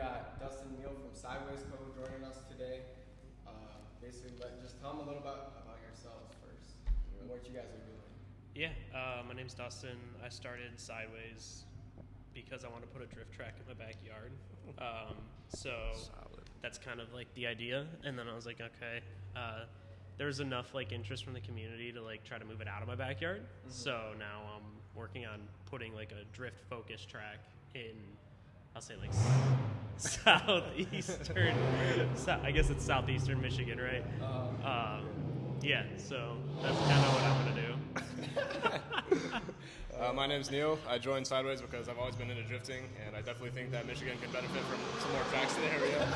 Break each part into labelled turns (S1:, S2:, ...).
S1: got Dustin and Neil from Sideways Co. joining us today. Basically, just tell them a little about yourselves first and what you guys are doing.
S2: Yeah, my name's Dustin. I started Sideways because I wanted to put a drift track in my backyard. So that's kind of like the idea. And then I was like, okay, there was enough like interest from the community to like try to move it out of my backyard. Mm-hmm. So now I'm working on putting like a drift focus track in, I'll say like southeastern, I guess it's southeastern Michigan, right? Yeah, so that's kind of what I'm going to do.
S3: My name's Neil. I joined Sideways because I've always been into drifting, and I definitely think that Michigan can benefit from some more tracks in the area.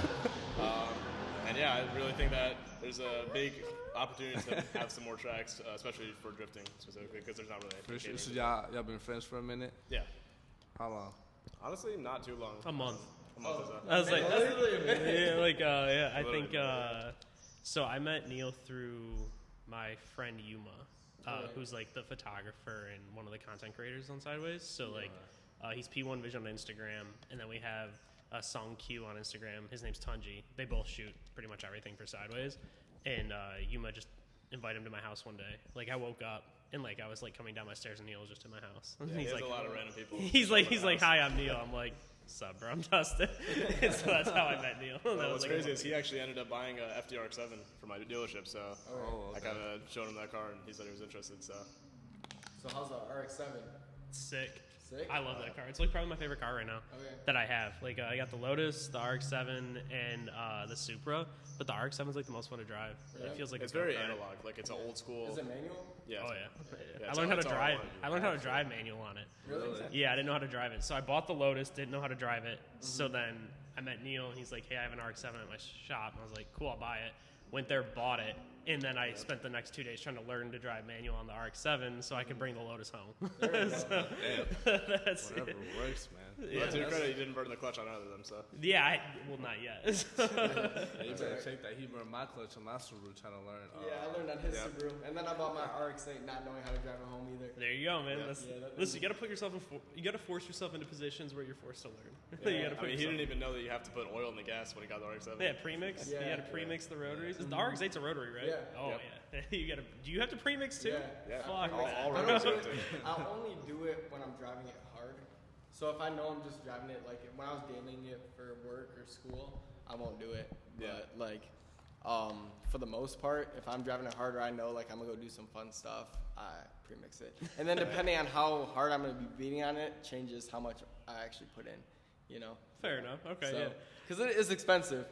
S3: And yeah, I really think that there's a big opportunity to have some more tracks, especially for drifting specifically, because there's not really anything.
S4: So y'all been friends for a minute?
S3: Yeah.
S4: How long?
S3: Honestly, not too long.
S2: A month.
S3: A month or so.
S2: I was like, that's yeah, I think, so I met Neil through my friend Yuma, who's like the photographer and one of the content creators on Sideways. So like, he's P1 Vision on Instagram, and then we have Song Q on Instagram. His name's Tunji. They both shoot pretty much everything for Sideways, and Yuma just invited him to my house one day. Like I woke up and like I was like coming down my stairs and Neil was just in my house.
S3: Yeah,
S2: he's
S3: he has
S2: like,
S3: a lot of random people.
S2: He's like, hi, I'm Neil. I'm like, sup, bro, I'm Dustin. And so that's how I met Neil.
S3: Well, what's crazy is he actually ended up buying a FDR7 for my dealership, so I kind of showed him that car, and he said he was interested. So
S1: how's the RX-7?
S2: Sick.
S1: Sick?
S2: I love that car. It's like probably my favorite car right now that I have. Like I got the Lotus, the RX-7, and the Supra, but the RX-7 is like the most fun to drive.
S1: Yeah.
S2: It feels like
S3: it's very analog. Like it's an old school.
S1: Is it manual?
S3: Yeah.
S2: Oh yeah.
S3: Yeah,
S2: I learned how to drive. I learned how to drive manual on it.
S1: Really?
S2: Yeah, I didn't know how to drive it. So I bought the Lotus, didn't know how to drive it. Mm-hmm. So then I met Neil, and he's like, hey, I have an RX-7 at my shop. And I was like, cool, I'll buy it. Went there, bought it, and then I spent the next 2 days trying to learn to drive manual on the RX-7 so I could bring the Lotus home.
S1: So,
S2: that's
S4: Whatever works, man.
S3: Yeah, well, to your credit, you didn't burn the clutch on either of them, so.
S2: Yeah, well, not yet.
S4: You better take that. He burned my clutch on my Subaru trying to learn.
S1: Yeah, I learned on his Subaru, and then I bought my RX-8 not knowing how to drive it home either.
S2: There you go, man.
S3: Yeah.
S2: Listen, you got to put yourself in. You got to force yourself into positions where you're forced to learn.
S3: Yeah. He didn't even know that you have to put oil in the gas when he got the RX-7.
S2: Yeah, premix. Yeah, you got to premix the rotaries. The RX-8's a rotary, right?
S1: Yeah.
S2: Oh yeah. You got to. Do you have to premix too?
S3: Yeah.
S2: Fuck
S3: All
S2: that.
S3: rotaries have to.
S1: I'll only do it when I'm driving it hard. So if I know I'm just driving it, like when I was dailying it for work or school, I won't do it. But like, for the most part, if I'm driving it harder, I know like I'm gonna go do some fun stuff. I premix it, and then depending on how hard I'm gonna be beating on it, changes how much I actually put in. You know.
S2: Fair enough. Okay.
S1: So,
S2: yeah.
S1: Because it is expensive.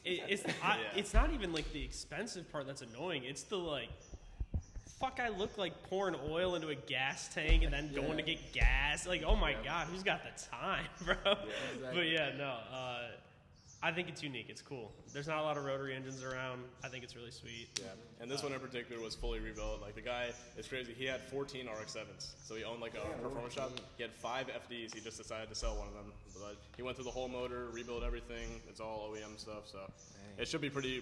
S2: It's not even like the expensive part that's annoying. It's the like. Fuck, I look like pouring oil into a gas tank and then going to get gas. Like, oh my God, who's got the time, bro? Yeah, exactly. But yeah, no, I think it's unique. It's cool. There's not a lot of rotary engines around. I think it's really sweet.
S3: Yeah, and this one in particular was fully rebuilt. Like the guy, it's crazy. He had 14 RX-7s, so he owned like a performance shop. He had 5 FDs. He just decided to sell one of them. But he went through the whole motor, rebuilt everything. It's all OEM stuff, so it should be pretty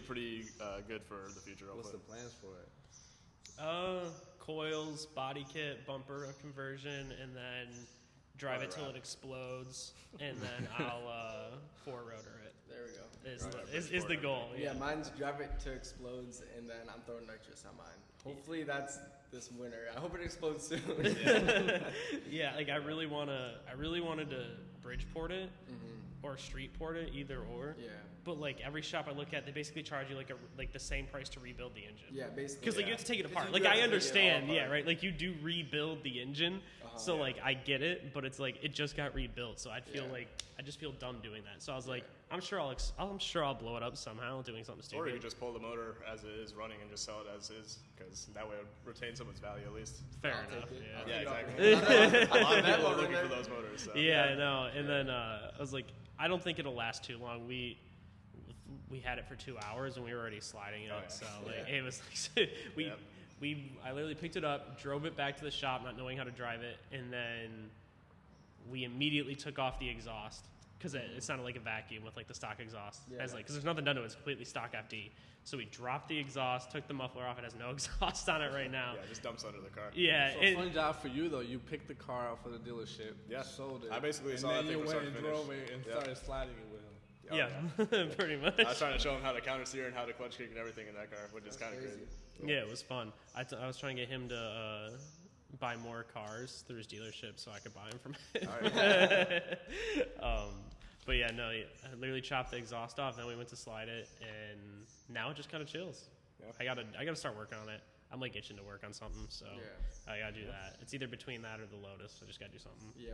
S3: good for the future.
S4: What's the plans for it?
S2: Coils, body kit, bumper conversion, and then drive it till it explodes, and then I'll four-rotor it.
S1: There we go.
S2: Is the goal.
S1: Yeah, mine's drive it to explodes, and then I'm throwing nitrous on mine. Hopefully that's this winter. I hope it explodes soon.
S2: Yeah, like I really wanted to Bridgeport it or Streetport it, either or.
S1: Yeah.
S2: But like every shop I look at, they basically charge you like the same price to rebuild the engine.
S1: Yeah, basically.
S2: Because like you have to take it apart. Like I understand, yeah, right. Like you do rebuild the engine, so like I get it, but it's like it just got rebuilt, so I feel like I just feel dumb doing that. So I was like, I'm sure I'll blow it up somehow doing something stupid.
S3: Or you could just pull the motor as it is running and just sell it as is, because that way it would retain some of its value at least.
S2: Fair enough.
S3: Yeah, exactly. A lot of people are looking for those motors. So.
S2: Yeah, I know. And then I was like, I don't think it'll last too long. We had it for 2 hours and we were already sliding it. So like it was like I literally picked it up, drove it back to the shop, not knowing how to drive it, and then we immediately took off the exhaust because it sounded like a vacuum with like the stock exhaust. Because there's nothing done to it; it's completely stock FD. So we dropped the exhaust, took the muffler off. It has no exhaust on it right now.
S3: Yeah, just dumps under the car.
S2: Yeah.
S4: So fun job for you though. You picked the car out for the dealership.
S3: Yeah.
S4: Sold it.
S3: I basically
S4: and
S3: saw
S4: then
S3: that thing
S4: you
S3: from
S4: went
S3: start
S4: and
S3: to finish.
S4: drove it and started sliding it with him.
S3: Oh,
S2: yeah, pretty much.
S3: I was trying to show him how to counter steer and how to clutch kick and everything in that car, which is kind of crazy.
S2: Yeah, it was fun. I was trying to get him to buy more cars through his dealership so I could buy them from him. But yeah, no, I literally chopped the exhaust off, then we went to slide it, and now it just kind of chills. Yeah. I gotta start working on it. I'm like itching to work on something, so I gotta do that. It's either between that or the Lotus. I just gotta do something.
S1: Yeah.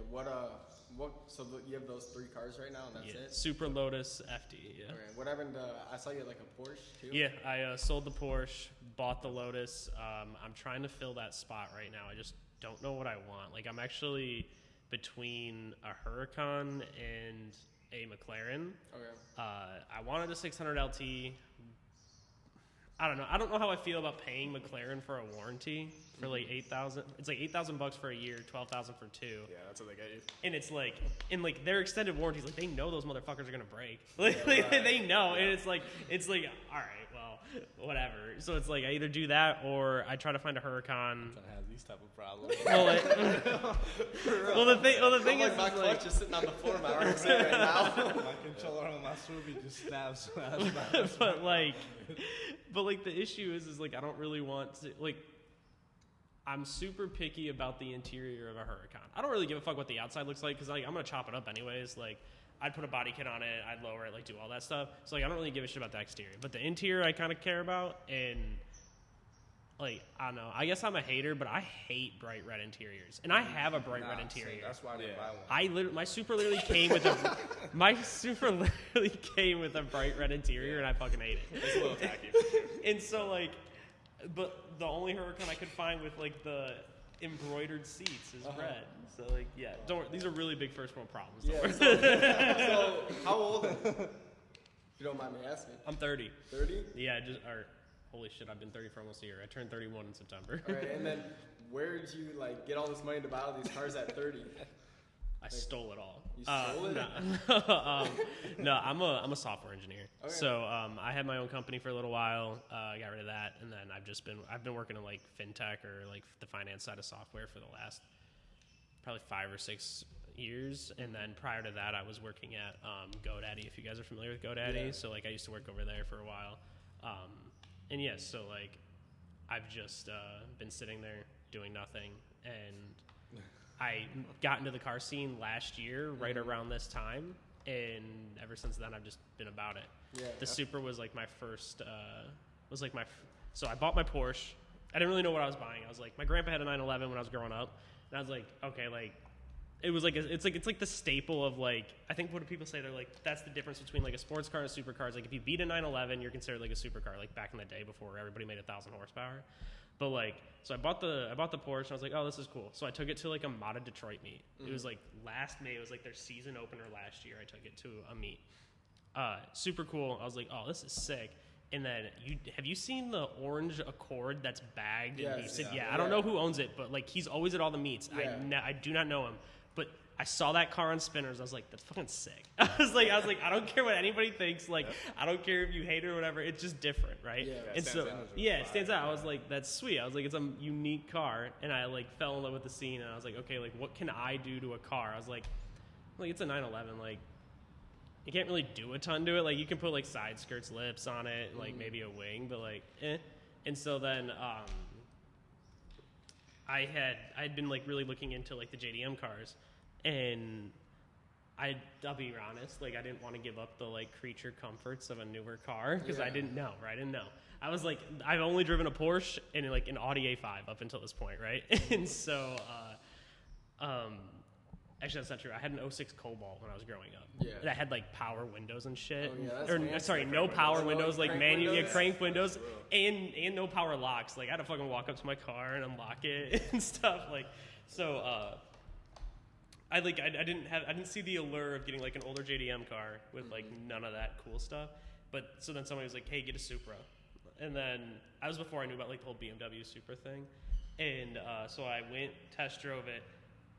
S1: So you have those 3 cars right now, and that's it.
S2: Super Lotus FD. Yeah.
S1: Okay. What happened? I saw you had like a Porsche too.
S2: Yeah, I sold the Porsche, bought the Lotus. I'm trying to fill that spot right now. I just don't know what I want. Like I'm actually between a Huracan and a McLaren.
S1: Okay.
S2: I wanted a 600 LT. I don't know. I don't know how I feel about paying McLaren for a warranty for like $8,000. It's like $8,000 for a year, $12,000 for 2.
S3: Yeah, that's what they get you.
S2: And it's like, in like their extended warranties, like they know those motherfuckers are gonna break. Like they know, and it's like, all right, well, whatever. So it's like I either do that or I try to find a Huracan.
S4: Trying to have these type of problems.
S2: Well, the thing is,
S1: my clutch is sitting on the floor of my RX-8 right now.
S4: My controller on my Swoopy just snaps.
S2: but like the issue is like I don't really want to like. I'm super picky about the interior of a Huracan. I don't really give a fuck what the outside looks like because like I'm gonna chop it up anyways. Like I'd put a body kit on it, I'd lower it, like do all that stuff. So like I don't really give a shit about the exterior, but the interior I kind of care about. And like I don't know, I guess I'm a hater, but I hate bright red interiors, and I have a bright red interior.
S4: That's why I didn't buy one.
S2: My Super literally came with a bright red interior, and I fucking hate it.
S3: It's a little tacky.
S2: And so like, but the only Huracan I could find with like the embroidered seats is red. So like, yeah, these are really big first world problems.
S1: Yeah. So how old? If you don't mind me asking.
S2: I'm 30.
S1: 30?
S2: Yeah, holy shit, I've been 30 for almost a year. I turned 31 in September.
S1: All right, and then where did you like get all this money to buy all these cars at 30?
S2: I stole it all.
S1: You stole it?
S2: No, I'm a software engineer.
S1: Okay.
S2: So I had my own company for a little while. I got rid of that, and then I've been working in like fintech or like the finance side of software for the last probably 5 or 6 years. And then prior to that, I was working at GoDaddy. If you guys are familiar with GoDaddy, so like I used to work over there for a while. And yes, so like I've just been sitting there doing nothing, and I got into the car scene last year, right around this time, and ever since then I've just been about it. Yeah, the Super was like my first. So I bought my Porsche. I didn't really know what I was buying. I was like, my grandpa had a 911 when I was growing up, and I was like, okay, like. It was like it's like the staple of like I think what do people say they're like that's the difference between like a sports car and a supercar. It's like if you beat a 911, you're considered like a supercar, like back in the day before everybody made 1,000 horsepower. But like so I bought the Porsche and I was like, oh, this is cool. So I took it to like a Modded Detroit meet. It was like last May. It was like their season opener last year. I took it to a meet. Super cool. I was like, oh, this is sick. And then have you seen the orange Accord that's bagged?
S1: Yes,
S2: and I don't know who owns it, but like he's always at all the meets.
S1: Yeah.
S2: I do not know him. But I saw that car on spinners. I was like, that's fucking sick. I was like, I don't care what anybody thinks. Like, I don't care if you hate it or whatever. It's just different, right?
S1: Yeah.
S2: And so, it stands out. I was like, that's sweet. I was like, it's a unique car. And I like fell in love with the scene. And I was like, okay, like what can I do to a car? I was like it's a 911. Like, you can't really do a ton to it. Like, you can put like side skirts, lips on it, like maybe a wing, but like, eh. And so then, I'd been like really looking into like the JDM cars. And I'll be honest, like I didn't want to give up the like creature comforts of a newer car because I didn't know, right? I didn't know. I was like, I've only driven a Porsche and like an Audi A5 up until this point, right? And so, actually that's not true. I had an 06 Cobalt when I was growing up.
S1: Yeah.
S2: That had like power windows and shit.
S1: Oh, yeah, that's
S2: or
S1: fancy.
S2: sorry, no power windows, like
S1: windows?
S2: crank windows, and no power locks. Like I had to fucking walk up to my car and unlock it and stuff. Like so. I didn't see the allure of getting like an older JDM car with like none of that cool stuff. But so then somebody was like, "Hey, get a Supra," and then I was before I knew about like the whole BMW Supra thing, and so I went test drove it,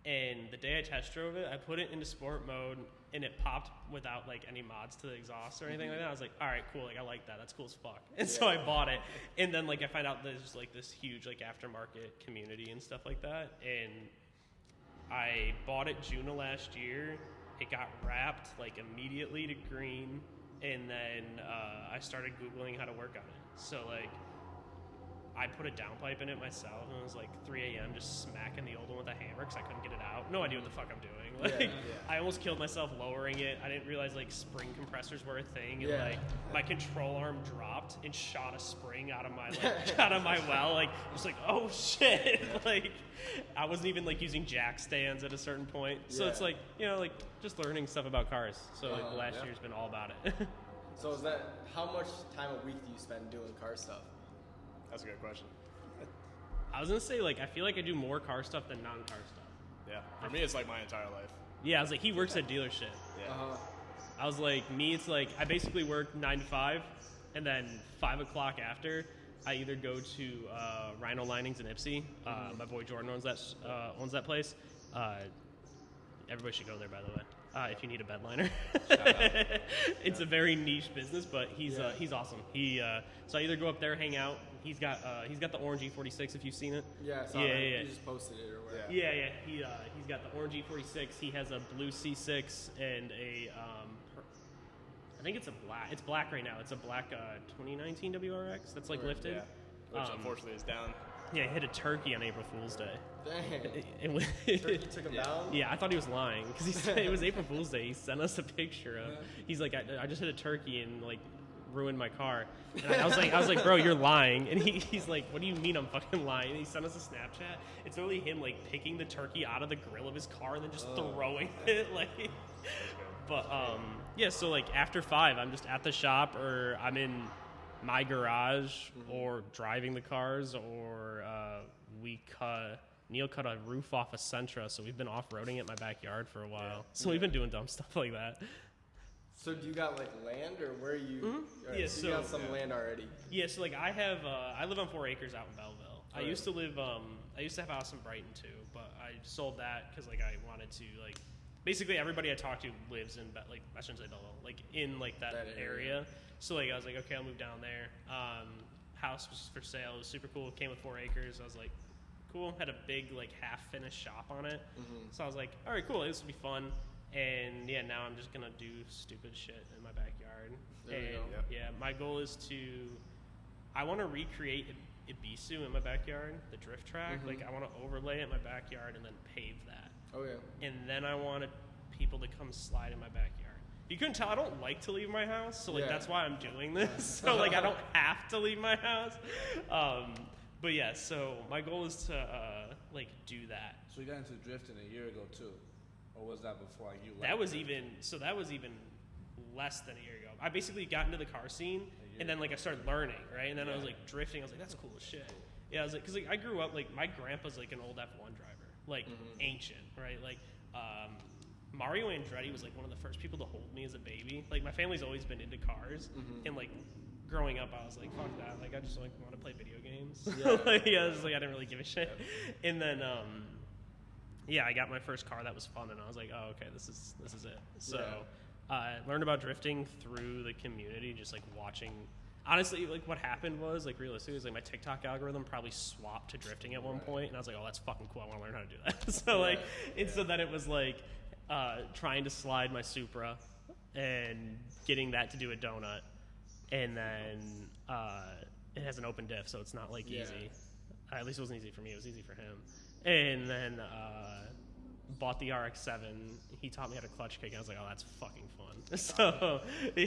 S2: and the day I test drove it, I put it into sport mode, and it popped without like any mods to the exhaust or anything like that. I was like, "All right, cool, like I like that. That's cool as fuck." And so I bought it, and then like I find out there's like this huge like aftermarket community and stuff like that, and I bought it June of last year, it got wrapped like immediately to green, and then I started Googling how to work on it. So like, I put a downpipe in it myself, and it was like 3 a.m. just smacking the old one with a hammer because I couldn't get it out. No idea what the fuck I'm doing. Like, I almost killed myself lowering it. I didn't realize like spring compressors were a thing, and like my control arm dropped and shot a spring out of my out of my well. Like, just like, oh shit! Like, I wasn't even like using jack stands at a certain point. So it's like, you know, like just learning stuff about cars. So like, the last year's been all about it.
S1: So is that, how much time a week do you spend doing car stuff?
S3: That's a good question.
S2: I was gonna say, like, I feel like I do more car stuff than non-car stuff.
S3: Yeah, for me, it's like my entire life.
S2: Yeah, I was like, he works at dealership.
S3: Yeah.
S2: I was like, me, it's like, I basically work 9 to 5, and then 5 o'clock after, I either go to Rhino Linings in Ipsy. My boy Jordan owns that place. Everybody should go there, by the way. If you need a bed liner. It's a very niche business, but he's awesome. So I either go up there, hang out. He's got the orange E46, if you've seen it.
S1: Yeah, I saw that. You just posted it or whatever.
S2: Yeah. He's got the orange E46. He has a blue C6 and a I think it's black right now. It's a black 2019 WRX that's like lifted.
S3: Yeah. Which unfortunately is down.
S2: Yeah, he hit a turkey on April Fool's Day.
S1: Dang. Turkey took him down?
S2: Yeah, I thought he was lying because he said it was April Fool's Day. He sent us a picture of. He's like, I just hit a turkey and like ruined my car. And I was like, bro, you're lying. And he's like, what do you mean I'm fucking lying? And he sent us a Snapchat. It's literally him like picking the turkey out of the grill of his car and then just throwing it like. But yeah, so like after 5, I'm just at the shop or I'm in my garage or driving the cars, or Neil cut a roof off a Sentra, so we've been off-roading at my backyard for a while. So we've been doing dumb stuff like that.
S1: So do you got like land, or where are you?
S2: Mm-hmm.
S1: Right, so you got some land already.
S2: Yeah, so like I have, I live on 4 acres out in Belleville. I used to live, I used to have a house in Brighton too, but I sold that because like I wanted to like, basically everybody I talk to lives in like, I shouldn't say Belleville, like in like that area. So like I was like, okay, I'll move down there. House was for sale. It was super cool. It came with 4 acres. I was like, cool. Had a big like half-finished shop on it. So I was like, all right, cool. This will be fun. And yeah, now I'm just gonna do stupid shit in my backyard. Yeah, my goal is I want to recreate Ibisu in my backyard, the drift track. Like I want to overlay it in my backyard and then pave that. Oh yeah. And then I wanted people to come slide in my backyard. You couldn't tell, I don't like to leave my house, so like that's why I'm doing this. So like I don't have to leave my house. But yeah, so my goal is to like do that.
S4: So you got into drifting a year ago too, or was that before you left?
S2: That was even less than a year ago. I basically got into the car scene, and then like I started learning, right? And then I was like drifting. I was like, that's cool as shit. Yeah, I was like, because like I grew up like my grandpa's like an old F1 driver, like ancient, right? Like Mario Andretti was like one of the first people to hold me as a baby. Like my family's always been into cars, and like growing up, I was like, fuck that. Like I just like want to play video games. Like, I was like, I didn't really give a shit. And then yeah, I got my first car that was fun, and I was like, oh okay, this is it. So I learned about drifting through the community, just like watching. Honestly, like what happened was like realistically, was like my TikTok algorithm probably swapped to drifting at one point, and I was like, oh, that's fucking cool. I want to learn how to do that. So like, and so then it was like trying to slide my Supra and getting that to do a donut, and then it has an open diff, so it's not like easy. At least it wasn't easy for me. It was easy for him. And then bought the RX-7. He taught me how to clutch kick. And I was like, oh, that's fucking fun. So yeah,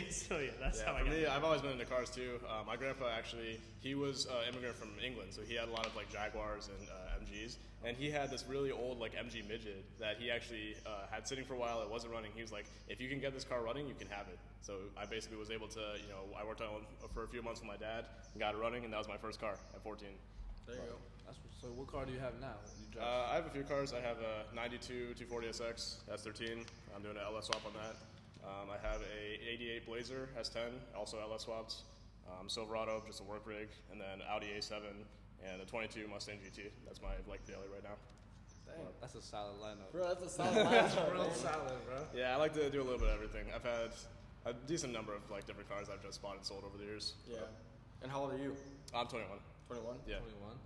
S2: that's how I got
S3: me, I've always been into cars too. My grandpa actually, he was an immigrant from England, so he had a lot of like Jaguars and MGs. And he had this really old like MG midget that he actually had sitting for a while. It wasn't running. He was like, if you can get this car running, you can have it. So I basically was able to, I worked on it for a few months with my dad, got it running, and that was my first car at 14.
S1: There you go.
S4: So what car do you have now?
S3: I have a few cars. I have a 92 240 SX S13. I'm doing an LS swap on that. I have a 88 Blazer S10, also LS swapped. Silverado, just a work rig, and then Audi A7 and a 22 Mustang GT. That's my like daily right now.
S4: Dang. That's a solid lineup.
S1: Bro, that's a solid lineup.
S4: Real solid, bro.
S3: Yeah, I like to do a little bit of everything. I've had a decent number of like different cars I've just bought and sold over the years.
S1: Yeah. And how old are you?
S3: I'm 21.
S1: 21?
S3: Yeah.
S4: 21.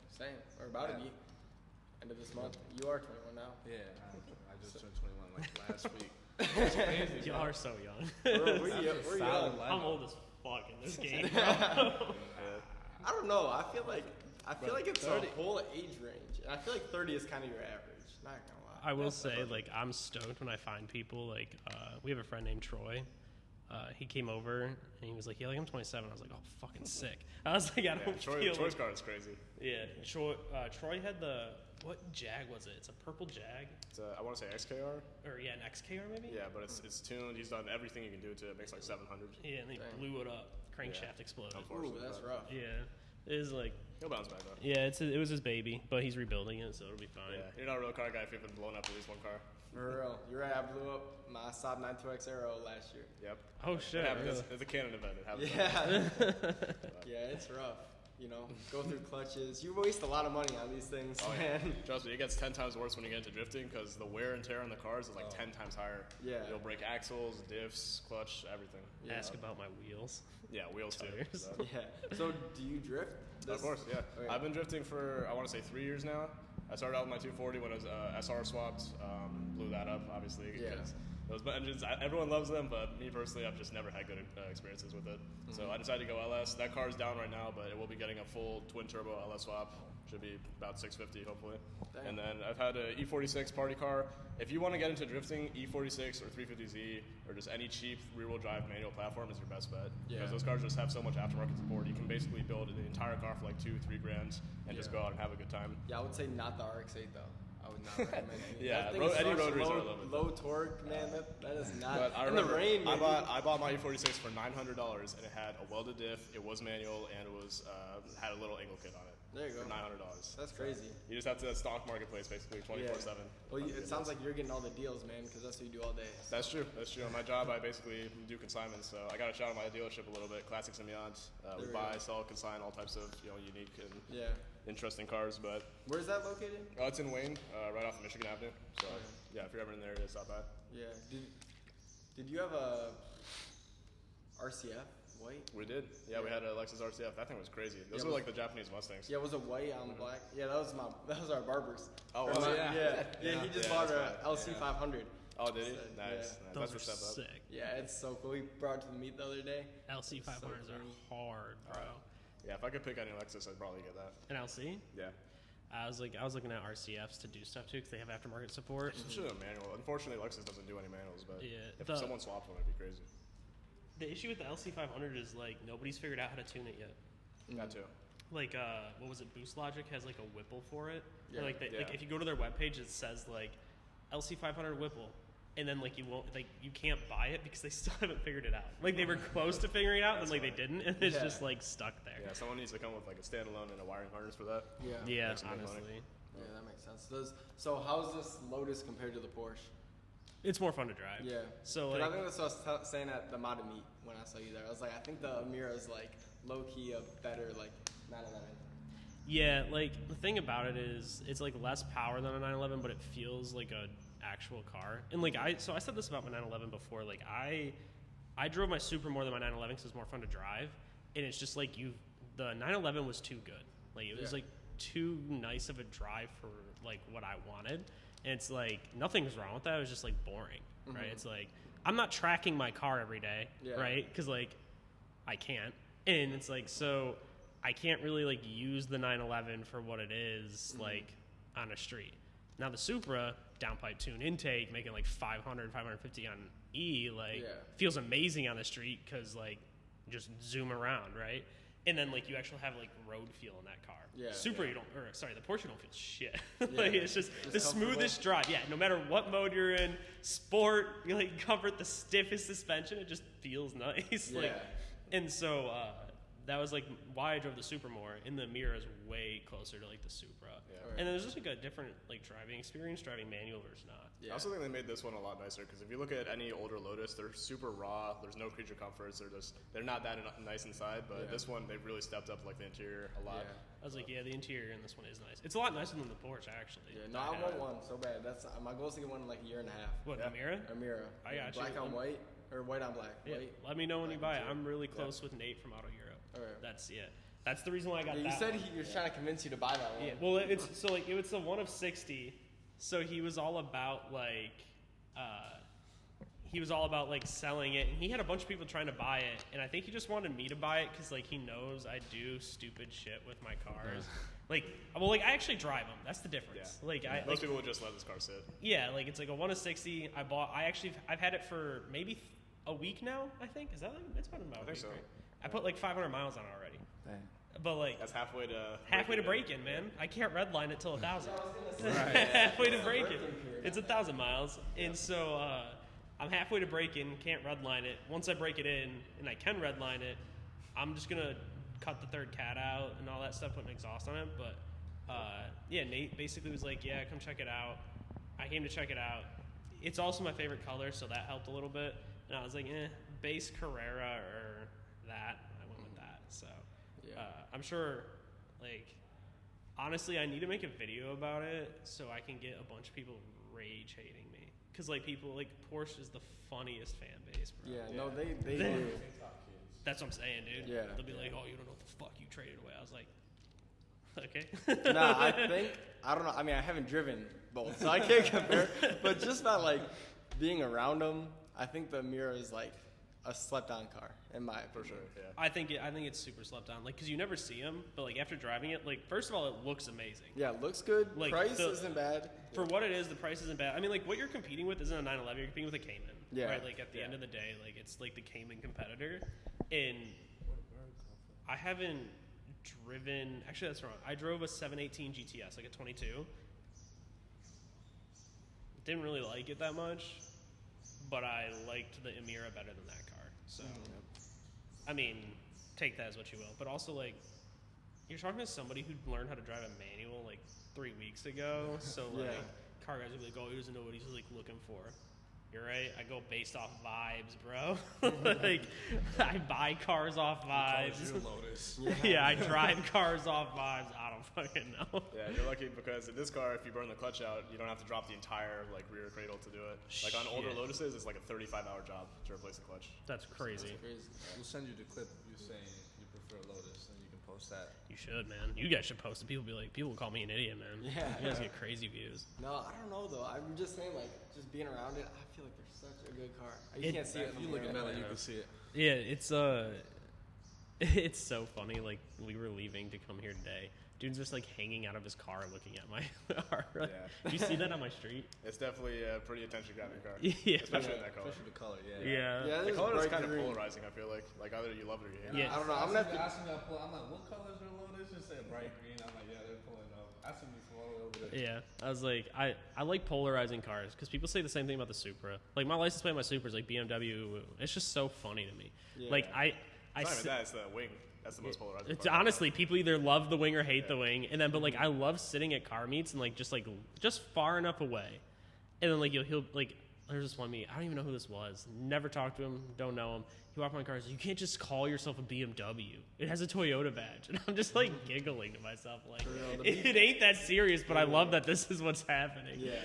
S1: Same. Or about to be. End of this month. You are 21 now.
S4: Yeah, I just turned 21 like last week. It's crazy.
S2: You
S4: bro.
S2: are so young.
S1: We're young.
S2: I'm old as fuck in this game.
S1: I don't know. I feel like it's
S3: 30.
S1: a whole age range, and I feel like 30 is kind of your average. Not gonna lie.
S2: I will say, like, I'm stoked when I find people. Like, we have a friend named Troy. He came over and he was like, "Yeah, like I'm 27." I was like, "Oh, fucking sick." I was like, "I don't feel."
S3: Troy's car is crazy.
S2: Yeah, Troy had what Jag was it? It's a purple Jag.
S3: It's I want to say XKR.
S2: Or yeah, an XKR maybe.
S3: Yeah, but it's tuned. He's done everything you can do to it. It makes like 700.
S2: Yeah, and they
S1: Dang.
S2: blew it up. Crankshaft exploded.
S1: Ooh, that's rough.
S2: Yeah, it was like.
S3: He'll bounce back though.
S2: Yeah, it was his baby, but he's rebuilding it, so it'll be fine.
S3: Yeah, you're not a real car guy if you've been blown up at least one car.
S1: For real. You're right. I blew up my Saab 92X Aero last year.
S3: Yep.
S2: Oh shit!
S3: It happens.
S2: Really?
S3: It's a canon event. It happens.
S1: Yeah. Yeah, it's rough. You know, go through clutches. You waste a lot of money on these things,
S3: Oh, yeah.
S1: man.
S3: Trust me, it gets 10 times worse when you get into drifting because the wear and tear on the cars is like 10 times higher.
S1: Yeah.
S3: You'll break axles, diffs, clutch, everything.
S1: Yeah.
S2: Ask about my wheels.
S3: Yeah, wheels too.
S2: Tires.
S3: So.
S1: Yeah. So, do you drift?
S3: Of course, yeah.
S1: Okay.
S3: I've been drifting for, I want to say 3 years now. I started out with my 240 when it was SR swapped. Blew that up, obviously.
S1: Yeah.
S3: Because those engines, everyone loves them, but me personally, I've just never had good experiences with it. So I decided to go LS. That car's down right now, but it will be getting a full twin turbo LS swap. Should be about 650 hopefully.
S1: Dang.
S3: And then I've had a E46 party car. If you want to get into drifting, E46 or 350Z or just any cheap rear-wheel drive manual platform is your best bet.
S1: Yeah.
S3: Because those cars just have so much aftermarket support. You can basically build the entire car for like $2-3 grand and just
S1: Yeah.
S3: go out and have a good time.
S1: Yeah, I would say not the RX-8 though. I would not recommend it.
S3: Yeah,
S1: That thing
S3: any
S1: sucks
S3: rotaries
S1: low,
S3: are a little bit-
S1: low torque, man. That is not.
S3: But I
S1: in the
S3: remember
S1: rain,
S3: I
S1: maybe.
S3: bought my E46 for $900 and it had a welded diff, it was manual, and it was had a little angle kit on it.
S1: There you go.
S3: For $900.
S1: That's crazy.
S3: You just have to stock marketplace basically 24/7.
S1: Well, it sounds like you're getting all the deals, man, because that's what you do all day.
S3: That's true. That's true. On my job, I basically do consignments, so I got a shout out my dealership a little bit. Classics and beyond. We
S1: There we
S3: buy,
S1: go.
S3: sell, consign all types of unique and
S1: Yeah.
S3: interesting cars. But
S1: Where's that located?
S3: it's in Wayne, right off of Michigan Avenue. So yeah, if you're ever in there, stop by.
S1: Yeah. Did you have a RCF white?
S3: We did. Yeah, we had a Lexus RCF. That thing was crazy. Those
S1: Yeah,
S3: were
S1: was-
S3: like the Japanese Mustangs.
S1: Yeah, was it white on black? Yeah, that was our barber's.
S3: Oh,
S1: Or
S3: was
S1: my-
S3: it?
S1: Yeah, he just bought a LC 500.
S3: Oh, did he?
S1: So,
S3: Nice.
S1: yeah.
S3: Nice.
S2: Those
S3: That's
S2: are
S3: for step up.
S2: sick.
S1: Yeah, it's so cool. He brought it to the meet the other day.
S2: LC 500s are hard, bro.
S3: Yeah, if I could pick any Lexus, I'd probably get that.
S2: An LC?
S3: Yeah.
S2: I was looking at RCFs to do stuff too because they have aftermarket support.
S3: Especially a manual. Unfortunately, Lexus doesn't do any manuals, but
S2: Yeah,
S3: if someone swapped one, it'd be crazy.
S2: The issue with the LC 500 is like nobody's figured out how to tune it yet.
S3: That too.
S2: Like what was it? Boost Logic has like a Whipple for it.
S1: Yeah.
S2: Or like
S3: Yeah.
S2: like if you go to their webpage, it says like LC 500 Whipple, and then like you can't buy it because they still haven't figured it out. Like they were close to figuring it out, and like they didn't, and it's
S1: Yeah.
S2: just like stuck there.
S3: Yeah, someone needs to come with like a standalone and a wiring harness for that.
S1: Yeah.
S2: Yeah,
S3: Makes some good money.
S2: honestly,
S1: Yeah, that makes sense. So how's this Lotus compared to the Porsche?
S2: it's more fun to drive.
S1: Yeah.
S2: So
S1: 'Cause
S2: like
S1: I think that's what I was saying at the Mata meet when I saw you there. I was like, I think the Amira is like low key a better like 911.
S2: Yeah, like the thing about it is it's like less power than a 911, but it feels like a actual car. And like I said this about my 911 before. Like I drove my Supra more than my 911 because it's more fun to drive. And it's just like the 911 was too good. Like it was
S1: Yeah.
S2: like too nice of a drive for like what I wanted. And it's like nothing's wrong with that. It was just like boring, right? It's like I'm not tracking my car every day,
S1: Yeah.
S2: right? Because like I can't. And it's like so. I can't really like use the 911 for what it is like on a street. Now the Supra downpipe tune intake making like 500, 550 on E like
S1: Yeah.
S2: feels amazing on the street because like just zoom around, right? And then like you actually have like road feel in that car.
S1: Yeah.
S2: Supra
S1: Yeah.
S2: you don't, or sorry, the Porsche you don't feel shit.
S1: Yeah.
S2: Like it's just the
S1: comfortable.
S2: smoothest drive. Yeah, no matter what mode you're in, sport, you like comfort, the stiffest suspension, it just feels nice. Like,
S1: Yeah.
S2: and so that was like why I drove the Supra more. And the Mira is way closer to like the Supra.
S3: Yeah.
S1: Right.
S2: And there's just like a different like driving experience, driving manual versus not.
S1: Yeah.
S3: I also think they made this one a lot nicer because if you look at any older Lotus, they're super raw. There's no creature comforts. They're not that nice inside. But
S1: Yeah.
S3: this one, they've really stepped up like the interior a lot.
S2: I was like, yeah, the interior in this one is nice. It's a lot nicer than the Porsche actually.
S1: Yeah, no, I want one so bad. That's my goal is to get one in like a year and a half.
S2: What,
S3: Yeah.
S2: the Mira?
S1: A Mira.
S2: I got you.
S1: Black on white or white on black.
S2: Yeah,
S1: White.
S2: let me know when you
S1: black
S2: buy it.
S1: interior.
S2: I'm really close with Nate from Auto Europe.
S1: Alright.
S2: That's That's the reason why I got
S1: Yeah,
S2: that.
S1: you said
S2: one.
S1: he was trying to convince you to buy that one.
S2: Yeah, well, it was the one of 60. So he was all about like selling it, and he had a bunch of people trying to buy it, and I think he just wanted me to buy it because like he knows I do stupid shit with my cars. Like, well, like I actually drive them. That's the difference.
S3: Yeah.
S2: Like,
S3: Most people would just let this car sit.
S2: Yeah, like it's like a 1 of 60. I've had it for maybe a week now. I think it's been about a week.
S3: So.
S2: Right? I put like 500 miles on it already.
S1: Dang.
S2: But like
S3: that's halfway to
S2: break-in, man. I can't redline it till 1,000.
S1: Right.
S2: Halfway to break-in. It's 1,000 miles, and so I'm halfway to break-in. Can't redline it. Once I break it in and I can redline it, I'm just gonna cut the third cat out and all that stuff, put an exhaust on it. But yeah, Nate basically was like, "Yeah, come check it out." I came to check it out. It's also my favorite color, so that helped a little bit. And I was like, base Carrera or that. I went with that. So. I'm sure, like, honestly, I need to make a video about it so I can get a bunch of people rage hating me. Because, like, people, like, Porsche is the funniest fan base, bro.
S1: Yeah, no, they do.
S2: That's what I'm saying, dude.
S1: Yeah.
S2: They'll be like, oh, you don't know what the fuck you traded away. I was like, okay.
S1: Nah, I don't know. I mean, I haven't driven both, so I can't compare. But just by, like, being around them, I think the Miura is, like, a slept-on car, in my opinion.
S3: For sure, yeah.
S2: I think it's super slept on. Like, because you never see them, but, like, after driving it, like, first of all, it looks amazing.
S1: Yeah, it looks good.
S2: Like,
S1: Price isn't bad.
S2: For what it is, the price isn't bad. I mean, like, what you're competing with isn't a 911. You're competing with a Cayman.
S1: Yeah.
S2: Right? Like, at the end of the day, like, it's, like, the Cayman competitor. And I haven't driven... Actually, that's wrong. I drove a 718 GTS, like a 22. Didn't really like it that much, but I liked the Emira better than that car. So, I mean, take that as what you will. But also, like, you're talking to somebody who learned how to drive a manual, like, 3 weeks ago. So, like, car guys will be like, oh, he doesn't know what he's, like, looking for. You're right. I go based off vibes, bro. Like, I buy cars off vibes. Yeah, I drive cars off vibes. I don't fucking know.
S3: Yeah, you're lucky because in this car, if you burn the clutch out, you don't have to drop the entire like rear cradle to do it. Like on older Lotuses, it's like a 35-hour job to replace the clutch.
S2: That's crazy.
S4: We'll send you the clip you saying you prefer Lotus, and you can post that.
S2: You should, man. You guys should post it. People will call me an idiot, man.
S1: Yeah.
S2: You guys get crazy views.
S1: No, I don't know, though. I'm just saying, like, just being around it, I feel like they're such a good car. You can't see it.
S4: If you look at Melon, you can see it.
S2: Yeah, it's so funny. Like, we were leaving to come here today. Dude's just like hanging out of his car looking at my car. Like, do you see that on my street?
S3: It's definitely a pretty attention-grabbing car.
S2: Yeah.
S3: Especially in that color.
S4: Especially the color,
S2: Yeah.
S3: The color is kind of
S1: green.
S3: polarizing, I feel like. Like, either you love it or you hate it.
S2: Yeah.
S1: I don't know. I'm gonna have to.
S4: asking me, I'm like, what colors are Lotus? Just say bright green. I'm like, yeah, they're pulling up. I see me from all over there.
S2: Yeah, I was like, I like polarizing cars because people say the same thing about the Supra. Like my license plate on my Supra is like BMW. It's just so funny to me.
S1: Yeah.
S2: Like
S3: It's not even that, it's the wing. That's the most polarizing
S2: It's
S3: part.
S2: honestly, people either love the wing or hate the wing, and then but like I love sitting at car meets and like just far enough away, and then like he'll like there's this one meet. I don't even know who this was. Never talked to him. Don't know him. He walked by my car and said, "You can't just call yourself a BMW. It has a Toyota badge." And I'm just like giggling to myself, like it ain't that serious, but I love that this is what's happening.
S1: Yeah.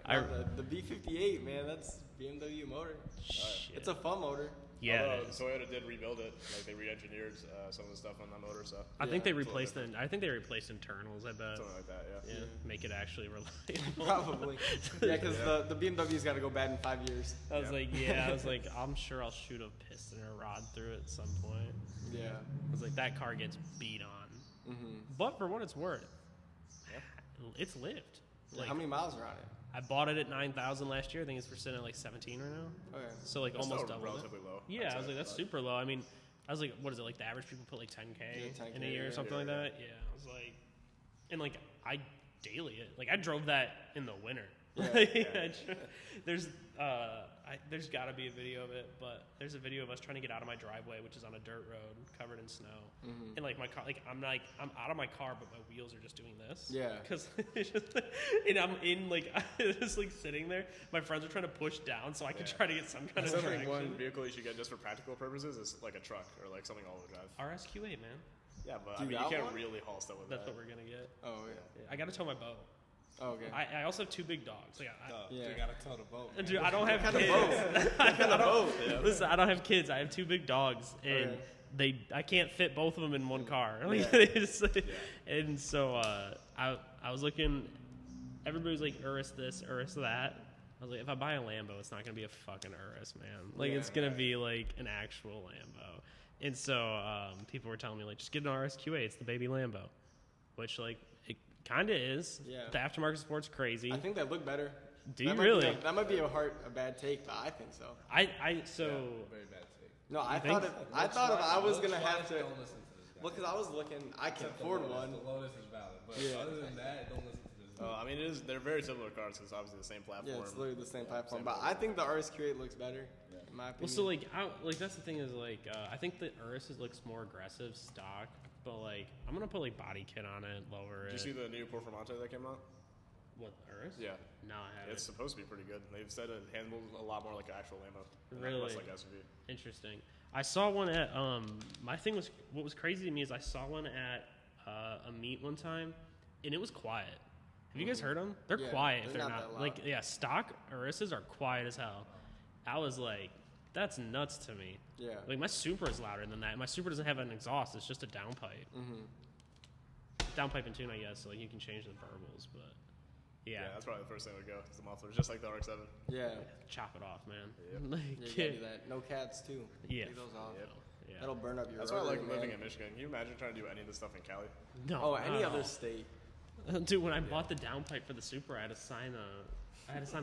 S2: I-
S1: The B58, man, that's BMW motor.
S2: Shit.
S1: It's a fun motor.
S2: Yeah,
S3: Although
S2: it is.
S3: Toyota did rebuild it. Like, they re-engineered some of the stuff on that motor, so.
S2: I think they
S3: it's a
S2: replaced
S3: little
S2: I think they replaced internals. I bet.
S3: Something like that, yeah.
S2: Yeah, make it actually reliable.
S1: Probably. Yeah, because the BMW's got to go bad in 5 years.
S2: I was like, I'm sure I'll shoot a piston or a rod through it at some point.
S1: Yeah.
S2: I was like, that car gets beat on.
S1: Mm-hmm.
S2: But for what it's worth, it's lived. Like,
S1: How many miles are on it?
S2: I bought it at 9,000 last year. I think it's for sitting at like 17 right now.
S1: Okay.
S2: So like
S3: It's
S2: almost
S3: still
S2: double.
S3: relatively low.
S2: Yeah,
S3: I'd
S2: I was
S3: say,
S2: like, that's
S3: but-
S2: super low. I mean, I was like, what is it? Like the average people put like 10K,
S1: Yeah, 10K,
S2: in a year or
S1: yeah,
S2: something like that. Yeah, I was like, and like I daily it. Like I drove that in the winter. There's got to be a video of it, but there's a video of us trying to get out of my driveway, which is on a dirt road covered in snow, and like my car, like I'm out of my car, but my wheels are just doing this.
S1: Yeah.
S2: Because and I'm in like just like sitting there. My friends are trying to push down so I can try to get some kind of
S3: I think
S2: traction.
S3: one vehicle you should get just for practical purposes is like a truck or like something all-wheel drive.
S2: RSQ8, man.
S3: Yeah, but
S1: Do
S3: I mean,
S1: that
S3: you can't
S1: one?
S3: really haul stuff with
S2: That's
S3: that.
S2: what we're gonna get.
S1: Oh, yeah.
S2: I gotta tow my boat.
S1: Oh, okay.
S2: I also have two big dogs. Like,
S1: Yeah.
S4: You gotta tell the boat. man.
S2: Dude, I don't have
S1: kind of
S2: kids.
S1: boat?
S2: Listen, I don't have kids. I have two big dogs, and
S1: Okay.
S2: I can't fit both of them in one car. Like, and so I was looking. Everybody's like Urus this, Urus that. I was like, if I buy a Lambo, it's not gonna be a fucking Urus, man. Like it's gonna be like an actual Lambo. And so people were telling me like, just get an RSQA. It's the baby Lambo, which like it kind of is. Yeah. The aftermarket support's crazy.
S1: I think they look better.
S2: Do you really?
S1: That might be a bad take, but I think so.
S2: Very
S4: bad take.
S1: No, I thought if I was gonna have to. Well, because I was looking, I can afford one.
S4: The Lotus is valid, but other than that, don't listen to this.
S3: I mean, they're very similar cars because it's obviously the same platform.
S1: Yeah, it's literally the same platform. But I think the RSQ8 looks better, in my opinion.
S2: Well, so like that's the thing is like I think the Urus looks more aggressive stock, but like I'm gonna put like body kit on it, lower it.
S3: Did you see the new Performante that came out?
S2: What, Urus?
S3: Yeah.
S2: No, I haven't.
S3: It's supposed to be pretty good. They've said it handles a lot more like an actual Lambo.
S2: Really?
S3: Less like SUV.
S2: Interesting. I saw one at my thing was what was crazy to me is I saw one at a meet one time, and it was quiet. Have you guys heard them? They're quiet. If they're not like stock Uruses are quiet as hell. I was like, that's nuts to me.
S1: Yeah.
S2: Like my Supra is louder than that. My Supra doesn't have an exhaust. It's just a downpipe. Downpipe and tune, I guess. So like you can change the burbles, but yeah,
S3: that's probably the first thing I would go. It's the muffler, just like the RX-7.
S1: Yeah.
S2: Chop it off, man.
S3: Yep.
S2: Like,
S1: You gotta do that. No cats too.
S2: Yeah.
S1: Take those off.
S3: Yep.
S2: Yeah.
S1: That'll burn up your.
S3: That's why I like
S1: rotary,
S3: living
S1: man.
S3: in Michigan. Can you imagine trying to do any of this stuff in Cali?
S2: No.
S1: Oh, any other state.
S2: Dude, when I bought the downpipe for the Supra, I had to sign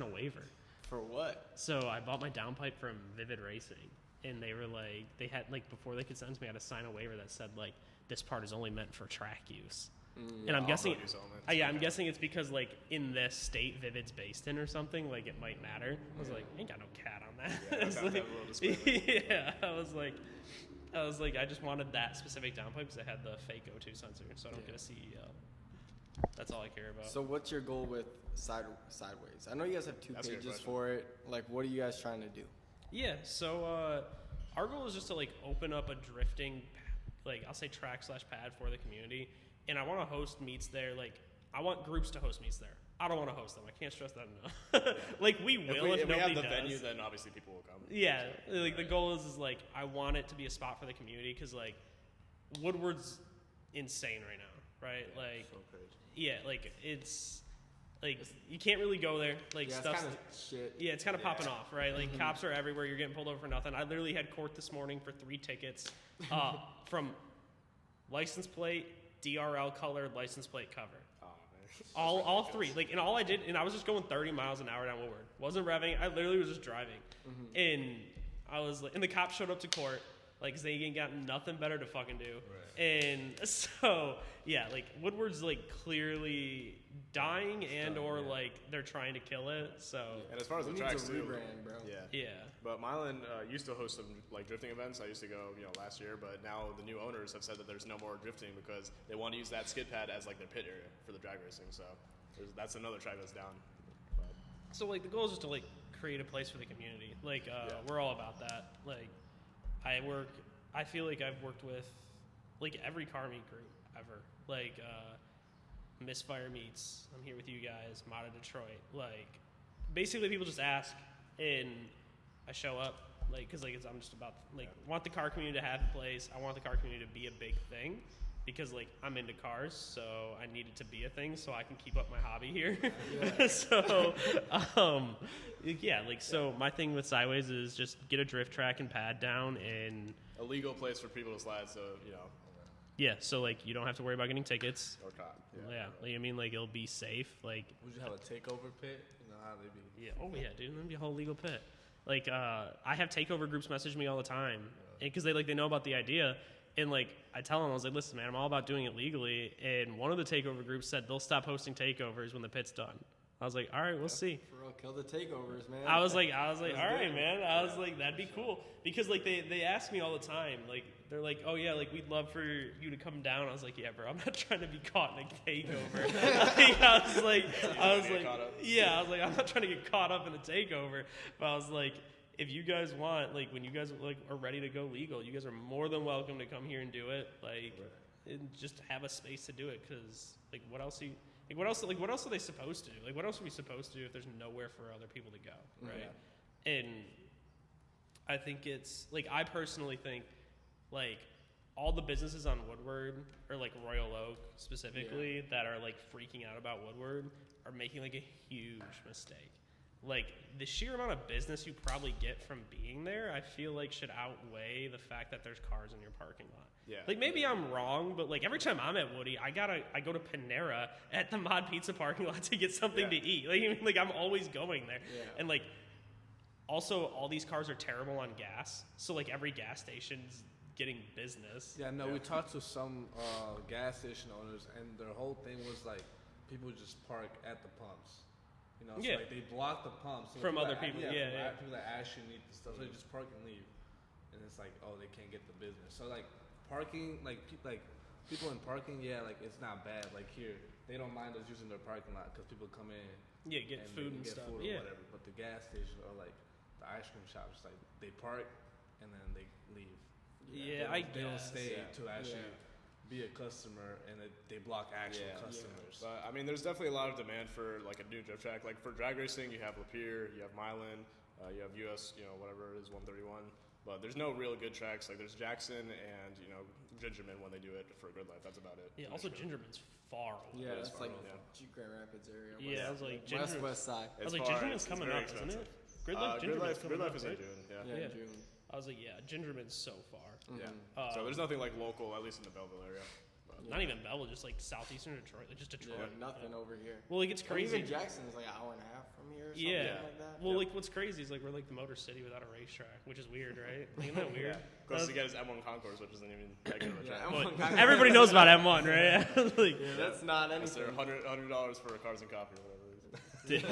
S2: a waiver.
S1: For what?
S2: So I bought my downpipe from Vivid Racing, and they were like, they had like before they could send it to me, I had to sign a waiver that said like this part is only meant for track use. And I'm guessing, I'm guessing it's because like in this state Vivid's based in or something, like it might matter. I was like, ain't got no cat on that. I was like, I just wanted that specific downpipe because it had the fake O2 sensor, so I don't get a CEO. That's all I care about.
S1: So what's your goal with Sideways? I know you guys have two pages for it. Like, what are you guys trying to do?
S2: Yeah, so our goal is just to like open up a drifting, like I'll say track/pad for the community, and I want to host meets there. Like I want groups to host meets there. I don't want to host them. I can't stress that enough. Like we will if
S3: we have the
S2: does.
S3: venue, then obviously people will come.
S2: Yeah, like the goal is like I want it to be a spot for the community because like Woodward's insane right now, right?
S3: Yeah,
S2: like
S3: so crazy.
S2: Yeah, like it's like you can't really go there. Like stuff's
S1: kind of shit.
S2: Yeah, it's kind of popping off, right? Like cops are everywhere. You're getting pulled over for nothing. I literally had court this morning for 3 tickets from license plate, DRL color, license plate cover. Oh, man. All 3. Like, and all I did, and I was just going 30 miles an hour down Woodward. Wasn't revving. I literally was just driving. And I was like, and the cops showed up to court. Like, 'cause they ain't got nothing better to fucking do. Right. And so, yeah, like, Woodward's, like, clearly dying or, like, they're trying to kill it, so.
S3: And as far as the tracks, too.
S1: Rebrand, bro.
S2: Yeah.
S3: But Milan used to host some, like, drifting events. I used to go, last year, but now the new owners have said that there's no more drifting because they want to use that skid pad as, like, their pit area for the drag racing, so that's another track that's down. But.
S2: So, like, the goal is just to, like, create a place for the community. Like, we're all about that. Like, I feel like I've worked with, like, every car meet group ever. Like, Misfire Meets, I'm here with you guys, Mata Detroit. Like, basically people just ask, and I show up, like, because, like, I'm just about, like, want the car community to have a place. I want the car community to be a big thing because, like, I'm into cars, so I need it to be a thing so I can keep up my hobby here. So, so my thing with Sideways is just get a drift track and pad down and
S3: a legal place for people to slide, so,
S2: Yeah, so, like, you don't have to worry about getting tickets.
S3: Or caught.
S2: Yeah. Like, I mean, like, it'll be safe. Like,
S4: would you have a takeover pit? You know how they be?
S2: Yeah. Oh, yeah, dude. That'd be a whole legal pit. Like, I have takeover groups message me all the time because they know about the idea. And, like, I tell them, I was like, listen, man, I'm all about doing it legally. And one of the takeover groups said they'll stop hosting takeovers when the pit's done. I was like, all right, we'll see.
S1: For real, kill the takeovers, man.
S2: I was like, all right, man. I was like, that'd be cool. Because, like, they ask me all the time. Like, they're like, oh, yeah, like, we'd love for you to come down. I was like, yeah, bro, I'm not trying to be caught in a takeover. I was like, I'm not trying to get caught up in a takeover. But I was like, if you guys want, like, when you guys, like, are ready to go legal, you guys are more than welcome to come here and do it. Like, and just have a space to do it. Because, like, what else are they supposed to do? Like, what else are we supposed to do if there's nowhere for other people to go, right? Yeah. And I think it's, like, I personally think, like, all the businesses on Woodward, or like Royal Oak specifically, that are like freaking out about Woodward are making like a huge mistake. Like the sheer amount of business you probably get from being there, I feel like should outweigh the fact that there's cars in your parking lot.
S3: Yeah.
S2: Like maybe I'm wrong, but like every time I'm at Woody, I go to Panera at the Mod Pizza parking lot to get something to eat. Like I'm always going there, and like also all these cars are terrible on gas, so like every gas station's getting business.
S4: Yeah, no, we talked to some gas station owners, and their whole thing was like people just park at the pumps. You know, so like they block the pumps
S2: from other people.
S4: People that actually need the stuff, so they just park and leave, and it's like, oh, they can't get the business. So like parking, like people in parking, like it's not bad. Like here, they don't mind us using their parking lot because people come in,
S2: get food and
S4: get
S2: stuff,
S4: food or whatever. But the gas station or like the ice cream shops, like they park and then they leave.
S2: They
S4: don't stay to actually be a customer, and they block actual customers.
S3: But I mean, there's definitely a lot of demand for like a new drift track. Like for drag racing, you have Lapeer, you have Milan, you have US, whatever it is, 131. But there's no real good tracks. Like there's Jackson and Gingerman when they do it for Grid Life. That's about it.
S2: Yeah. Also, Gingerman's far away.
S1: Yeah, that's like Grand Rapids area. I was like west side.
S2: I was like, Gingerman's coming up, isn't it? Grid Life
S3: is in June.
S2: Yeah, in June. I was like, Gingerman's so far.
S3: Yeah. So there's nothing like local, at least in the Belleville area.
S2: Not even Belleville, just like southeastern Detroit, like just Detroit.
S1: Yeah, nothing over here.
S2: Well, like it's crazy.
S1: Even Jackson is like an hour and a half from here. Or something like that.
S2: Well, like what's crazy is like we're like the Motor City without a racetrack, which is weird, right? Like, isn't that weird?
S3: Closest to get is M1 Concourse, which isn't even that good of a track.
S2: Well, everybody knows about M1, right? like,
S1: that's not anything.
S3: $100 for cars and coffee or whatever it is.
S2: Dude,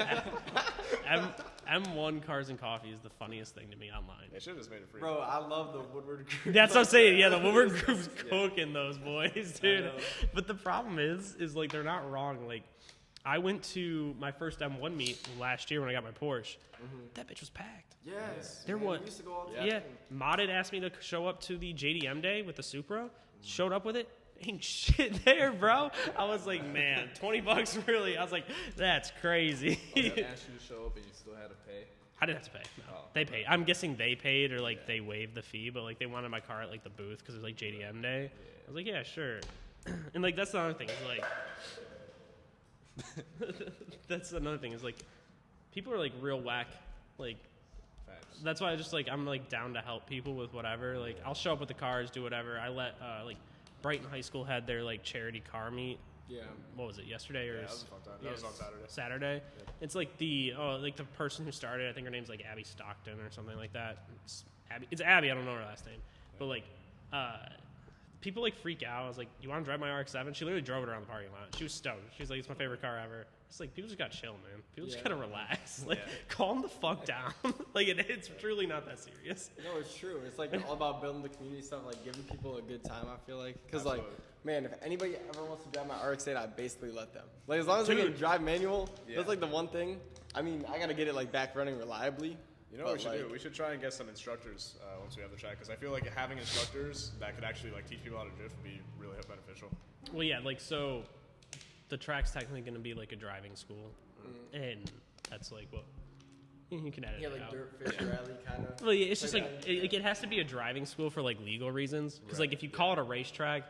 S2: M1 Cars and Coffee is the funniest thing to me online.
S3: They should have just made it free.
S1: Bro, I love the Woodward group.
S2: That's what I'm saying. Yeah, the Woodward group's cooking those boys, dude. But the problem is like they're not wrong. Like I went to my first M1 meet last year when I got my Porsche. That bitch was packed.
S1: Yes.
S2: There was.
S1: Used to go all the time.
S2: Yeah. Mod had asked me to show up to the JDM day with the Supra. Showed up with it. Ain't shit there, bro. I was like, man, $20 really? I was like, that's crazy.
S4: They asked you to show up and you still had to pay?
S2: I didn't have to pay. No. They paid. I'm guessing they paid or like they waived the fee, but like they wanted my car at like the booth because it was like JDM day. I was like, yeah, sure. And like that's the other thing is like that's another thing is like people are like real whack. Like that's why I just like I'm like down to help people with whatever. Like I'll show up with the cars, do whatever. I let like Brighton High School had their like charity car meet. Yeah. What was it? Yesterday or?
S3: Yeah, that was a fun time. That was on Saturday.
S2: Saturday. Yeah. It's like the person who started. I think her name's like Abby Stockton or something like that. It's Abby. I don't know her last name, but like, people like freak out. I was like, "You want to drive my RX-7?" She literally drove it around the parking lot. She was stoked. She's like, "It's my favorite car ever." It's like people just got chill, man. People just gotta relax. Like, calm the fuck down. Like it's truly not that serious.
S1: No, it's true. It's like all about building the community stuff, like giving people a good time. I feel like because like. Man, if anybody ever wants to drive my RX-8, I basically let them. Like, as long as they can drive manual, that's like the one thing. I mean, I got to get it, like, back running reliably.
S3: You know what we should do? We should try and get some instructors once we have the track, because I feel like having instructors that could actually, like, teach people how to drift would be really beneficial.
S2: Well, yeah, like, so the track's technically going to be, like, a driving school, and that's, like, what... You can edit it
S1: like
S2: out.
S1: dirt fish rally kind of.
S2: Well, yeah, it's just, like, it has to be a driving school for, like, legal reasons, because, like, if you call it a racetrack...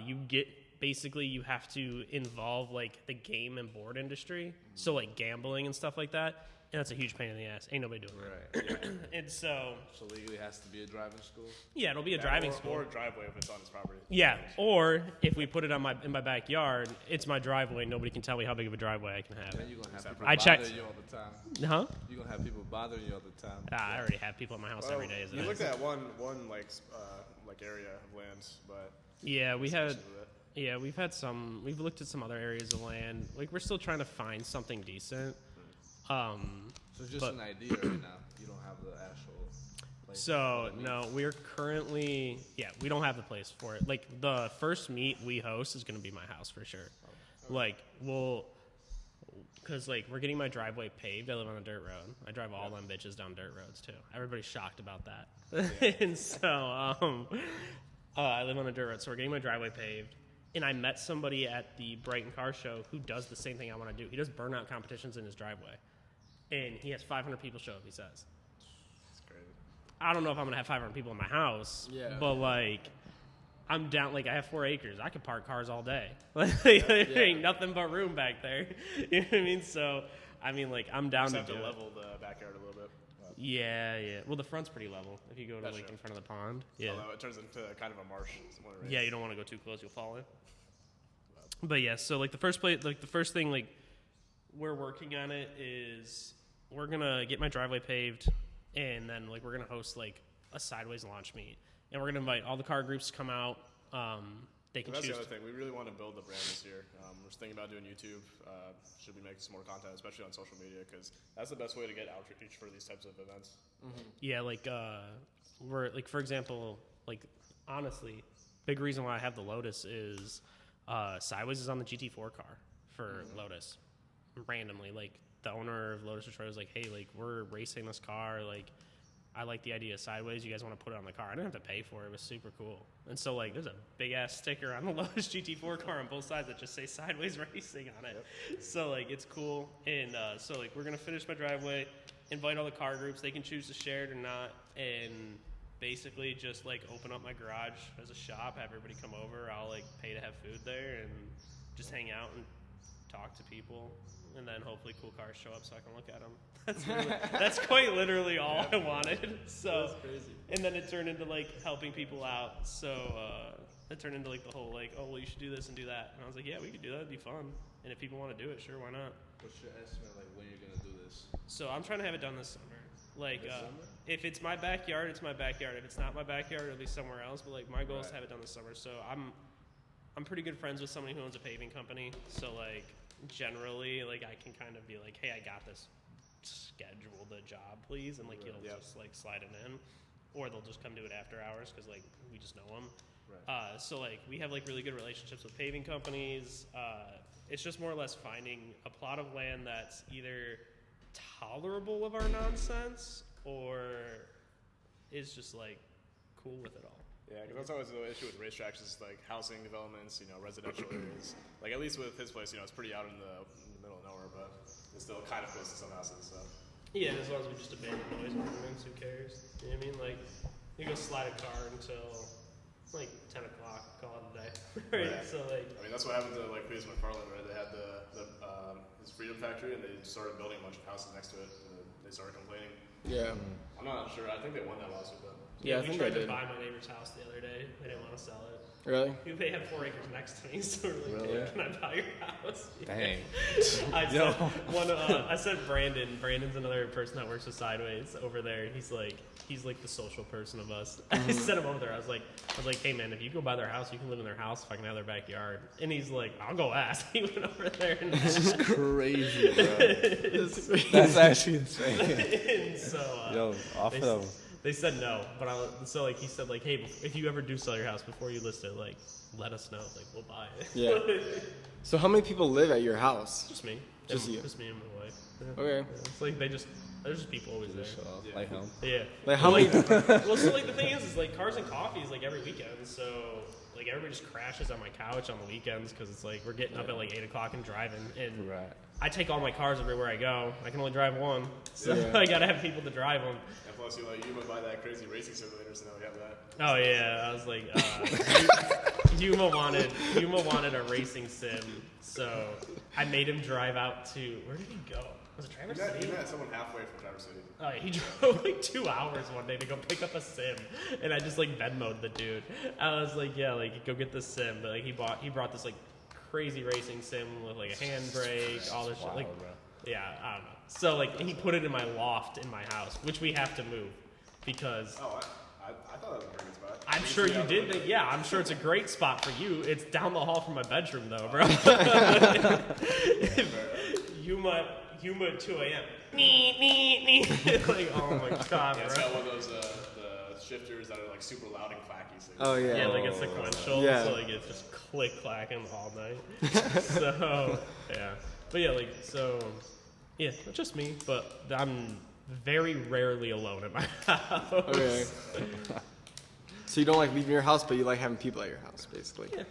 S2: you have to involve like the game and board industry, so like gambling and stuff like that, and that's a huge pain in the ass. Ain't nobody doing
S4: that. Right.
S2: And so
S4: legally it has to be a driving school.
S2: Yeah, it'll be a driving school
S3: or a driveway if it's on his property.
S2: Yeah, or if we put it on in my backyard, it's my driveway. Nobody can tell me how big of a driveway I can have.
S4: And you're gonna have people
S2: bother
S4: you all the time.
S2: Huh?
S4: You're gonna have people bothering you all the time.
S2: I already have people at my house every day.
S3: We looked at one like area of land, but
S2: yeah, we've looked at some other areas of land. Like, we're still trying to find something decent.
S4: So it's just an idea right now. You don't have the actual place.
S2: So, no, we're currently, we don't have the place for it. Like, the first meet we host is going to be my house for sure. Okay. Like, because, like, we're getting my driveway paved. I live on a dirt road. I drive all them bitches down dirt roads, too. Everybody's shocked about that. And so, I live on a dirt road, so we're getting my driveway paved. And I met somebody at the Brighton Car Show who does the same thing I want to do. He does burnout competitions in his driveway. And he has 500 people show up, he says.
S3: That's crazy.
S2: I don't know if I'm going to have 500 people in my house. Yeah. But, like, I'm down. Like I have 4 acres. I could park cars all day. There ain't nothing but room back there. You know what I mean? So I mean, like I'm down
S3: Just
S2: to
S3: have
S2: do
S3: to
S2: it.
S3: level the backyard a little bit.
S2: Yeah. Well, the front's pretty level if you go to
S3: That's
S2: like
S3: true.
S2: in front of the pond. Yeah.
S3: Although it turns into kind of a marsh.
S2: Yeah, you don't want to go too close; you'll fall in. But yeah, so like the first thing like we're working on it is we're gonna get my driveway paved, and then like we're gonna host like a sideways launch meet, and we're gonna invite all the car groups to come out. They can
S3: That's
S2: choose.
S3: the other thing. We really want to build the brand this year. We're just thinking about doing YouTube. Should we make some more content, especially on social media, because that's the best way to get outreach for these types of events.
S2: Yeah, like we're like for example, like honestly, big reason why I have the Lotus is Sideways is on the GT4 car for Lotus. Randomly, like the owner of Lotus Detroit was like, "Hey, like we're racing this car. Like I like the idea of Sideways. You guys want to put it on the car?" I didn't have to pay for it. It was super cool. And so like there's a big ass sticker on the Lotus GT4 car on both sides that just say Sideways Racing on it. Yep. So like it's cool. And so like we're gonna finish my driveway, invite all the car groups. They can choose to share it or not, and basically just like open up my garage as a shop, have everybody come over. I'll like pay to have food there and just hang out and talk to people, and then hopefully cool cars show up so I can look at them. That's quite literally all I wanted. So,
S1: That's crazy.
S2: and then it turned into like helping people out. So it turned into like the whole like, oh well, you should do this and do that. And I was like, yeah, we could do that. It'd be fun. And if people want to do it, sure, why not?
S4: What's your estimate, like, when you're gonna do this?
S2: So I'm trying to have it done this summer. Like,
S4: This summer?
S2: if it's my backyard, it's my backyard. If it's not my backyard, it'll be somewhere else. But like, my goal is to have it done this summer. So I'm pretty good friends with somebody who owns a paving company. So like, generally, like I can kind of be like, hey, I got this. Schedule the job, please, and like you'll just like slide it in, or they'll just come do it after hours because like we just know them. Right. So like we have like really good relationships with paving companies. It's just more or less finding a plot of land that's either tolerable of our nonsense or is just like cool with it all.
S3: Yeah, because that's always the issue with racetracks is like housing developments, residential areas. Like at least with his place, it's pretty out in the middle of nowhere, but it's still kind of close to some houses. So.
S2: Yeah, as long as we just abandon noise ordinance, who cares? You know what I mean? Like, you go slide a car until like 10 o'clock, call it a day. Right? So like,
S3: I mean, that's what happened to like Cletus McFarland, right? They had his Freedom Factory, and they started building a bunch of houses next to it. And they started complaining.
S1: Yeah.
S3: I'm not sure. I think they won that lawsuit though.
S2: yeah,
S1: I
S2: we
S1: think
S2: tried
S1: they
S2: to
S1: did.
S2: buy my neighbor's house the other day. They didn't want to sell it.
S1: Really?
S2: They had 4 acres next to me, so we're like,
S5: Really?
S2: "Dude, can I buy your house?"
S5: Dang.
S2: I sent Brandon. Brandon's another person that works with Sideways over there. He's like the social person of us. I sent him over there. I was like, hey man, if you go by their house, you can live in their house if I can have their backyard. And he's like, I'll go ask. He went over there and
S5: This is crazy, bro. That's actually insane.
S2: and so
S5: Yo, off
S2: they,
S5: of
S2: they said no, but so like he said like, hey, if you ever do sell your house before you list it, like let us know, like we'll buy it.
S1: Yeah. So how many people live at your house?
S2: Just me.
S1: Just you.
S2: Just me and my wife. Yeah.
S1: Okay.
S2: Yeah. It's like there's just people always there.
S5: like him.
S2: Yeah.
S1: Like how many?
S2: Well, so like the thing is like Cars and Coffee is like every weekend, so like everybody just crashes on my couch on the weekends because it's like we're getting up at like 8 o'clock and driving, and
S5: Right.
S2: I take all my cars everywhere I go. I can only drive one, so
S1: Yeah.
S2: I gotta have people to drive them.
S3: And plus, you would buy that crazy racing simulator, so now we have that.
S2: Oh yeah, I was like, Yuma wanted a racing sim, so I made him drive out to where did he go? Was it Traverse City?
S3: You met someone halfway from Traverse City.
S2: Oh, he drove like 2 hours one day to go pick up a sim, and I just like Venmo'd the dude. I was like, yeah, like go get this sim, but like he brought this like crazy racing sim with like a handbrake, all this shit. Like,
S5: bro.
S2: yeah, I don't know. So like he put it in my loft in my house, which we have to move because.
S3: Oh, I thought that was a pretty good spot.
S2: I'm sure you did, but yeah, I'm sure it's a great spot for you. It's down the hall from my bedroom, though, bro. Yuma at 2 a.m. Like, oh my god,
S3: Yeah, it's
S2: bro.
S3: got one of those the shifters that are like super loud and clacky. So
S1: Oh yeah.
S2: Yeah, like it's sequential,
S1: Yeah.
S2: so like it's just click clacking all night. So yeah, but yeah, like so, yeah, it's just me, but I'm very rarely alone in my house.
S1: Okay. So you don't like leaving your house, but you like having people at your house, basically.
S2: Yeah,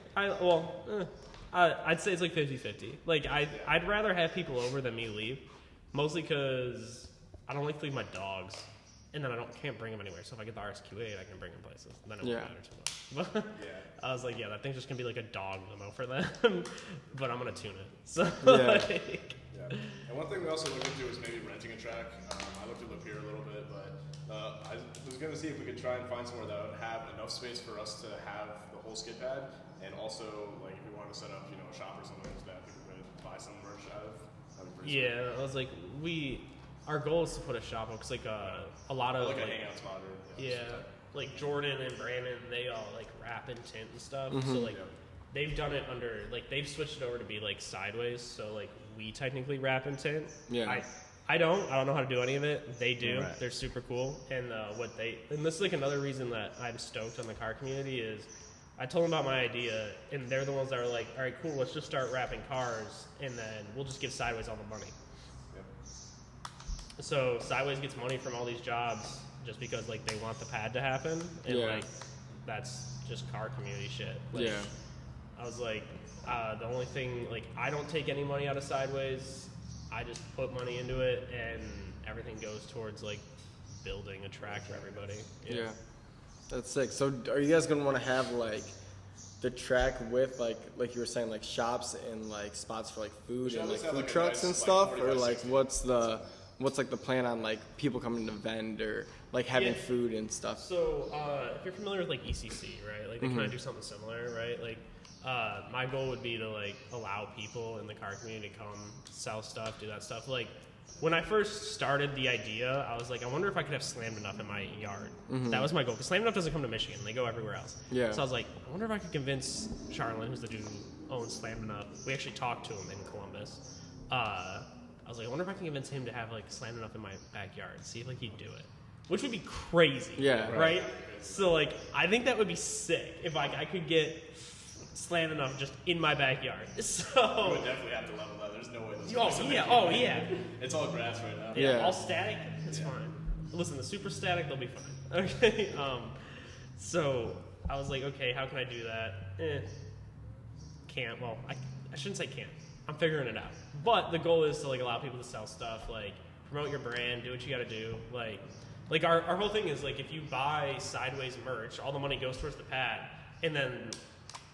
S2: I'd say it's like 50-50. Like, I'd rather have people over than me leave, mostly because I don't like to leave my dogs, and then can't bring them anywhere. So if I get the RSQ8, I can bring them places. Then it won't
S1: Yeah.
S2: matter too much. But
S3: Yeah.
S2: I was like, yeah, that thing's just gonna be like a dog limo for them, but I'm gonna tune it. So
S1: Yeah.
S3: Yeah. And one thing we also looked into is maybe renting a track. I looked at Lapeer a little bit, but I was going to see if we could try and find somewhere that would have enough space for us to have the whole skid pad, and also like if we wanted to set up, a shop or something that people could buy some merch out of. That'd be pretty sweet.
S2: yeah, I was like, our goal is to put a shop up because like a lot of
S3: Like a hangout spot. Or,
S2: yeah, like Jordan and Brandon, they all like rap and tint and stuff.
S1: Mm-hmm.
S2: So like
S3: Yeah.
S2: they've done it under like they've switched it over to be like sideways. So like we technically rap and tint.
S1: Yeah.
S2: I don't know how to do any of it. They do.
S5: Right.
S2: They're super cool. And and this is like another reason that I'm stoked on the car community is I told them about my idea and they're the ones that are like, all right, cool, let's just start wrapping cars and then we'll just give Sideways all the money.
S3: Yep.
S2: So Sideways gets money from all these jobs just because like they want the pad to happen and
S1: Yeah.
S2: like that's just car community shit. Like,
S1: Yeah.
S2: I was like, the only thing like I don't take any money out of Sideways. I just put money into it and everything goes towards like building a track for everybody.
S1: Yeah. That's sick. So are you guys gonna want to have like the track with like you were saying like shops and like spots for like food
S3: should
S1: and
S3: at
S1: like
S3: least have,
S1: food
S3: like, a
S1: trucks
S3: nice,
S1: and
S3: like,
S1: stuff,
S3: 40
S1: or
S3: by
S1: like
S3: 60.
S1: what's like the plan on like people coming to vend or like having
S2: Yeah.
S1: food and stuff?
S2: So if you're familiar with like ECC, right? Like they kind of do something similar, right? Like my goal would be to like allow people in the car community to come sell stuff, do that stuff. Like when I first started the idea, I was like, I wonder if I could have Slammed Enough in my yard. That was my goal because Slammed Enough doesn't come to Michigan; they go everywhere else.
S1: Yeah.
S2: So I was like, I wonder if I could convince Charlin, who's the dude who owns Slammed Enough. We actually talked to him in Columbus. I was like, I wonder if I can convince him to have like Slammed Enough in my backyard, see if like he'd do it, which would be crazy.
S1: Yeah.
S2: Right. So like, I think that would be sick if I could get Slammed Enough just in my backyard.
S3: You
S2: So.
S3: would definitely have to level that. There's no way those
S2: Oh
S3: guys will
S2: yeah.
S3: make it.
S2: Oh yeah.
S3: It's all grass right now.
S1: Yeah.
S2: All static, it's fine. Listen, the super static, they'll be fine. Okay. So I was like, okay, how can I do that? Can't. Well, I shouldn't say can't. I'm figuring it out. But the goal is to like allow people to sell stuff, like promote your brand, do what you got to do. Like our whole thing is like if you buy Sideways merch, all the money goes towards the pad, and then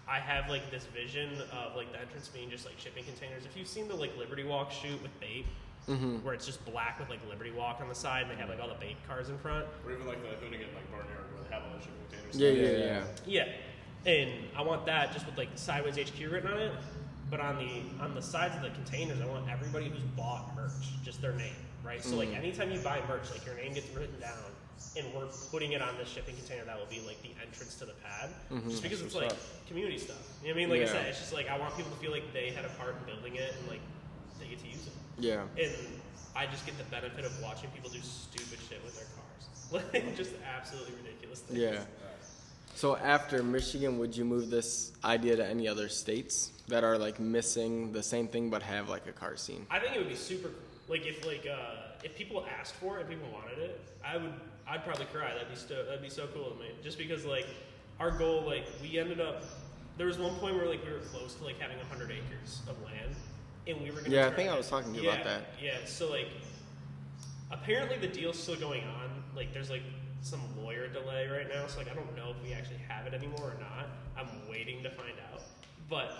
S2: I have like this vision of like the entrance being just like shipping containers. If you've seen the like Liberty Walk shoot with bait, where it's just black with like Liberty Walk on the side, and they have like all the bait cars in front.
S3: Or even like the Hoonigan like barnyard where they have all the shipping containers.
S1: Yeah.
S2: Yeah, and I want that just with like Sideways HQ written on it. But on the sides of the containers, I want everybody who's bought merch, just their name, right? So like anytime you buy merch, like your name gets written down, and we're putting it on this shipping container that will be like the entrance to the pad, just because it's like community stuff. You know what I mean? Like I
S1: Yeah.
S2: said, it's just like I want people to feel like they had a part in building it and like they get to use it.
S1: Yeah.
S2: And I just get the benefit of watching people do stupid shit with their cars, like just absolutely ridiculous things.
S1: Yeah. So after Michigan, would you move this idea to any other states that are like missing the same thing but have like a car scene?
S2: I think it would be super cool. Like if people asked for it and people wanted it, I'd probably cry. That'd be so cool to me. Just because like our goal, like we ended up there was one point where like we were close to like having 100 acres of land, and we were gonna.
S1: Yeah, I
S2: turn
S1: think I
S2: it-
S1: was talking to you about that.
S2: Yeah. So like apparently the deal's still going on. Like there's like some lawyer delay right now, so like I don't know if we actually have it anymore or not. I'm waiting to find out. But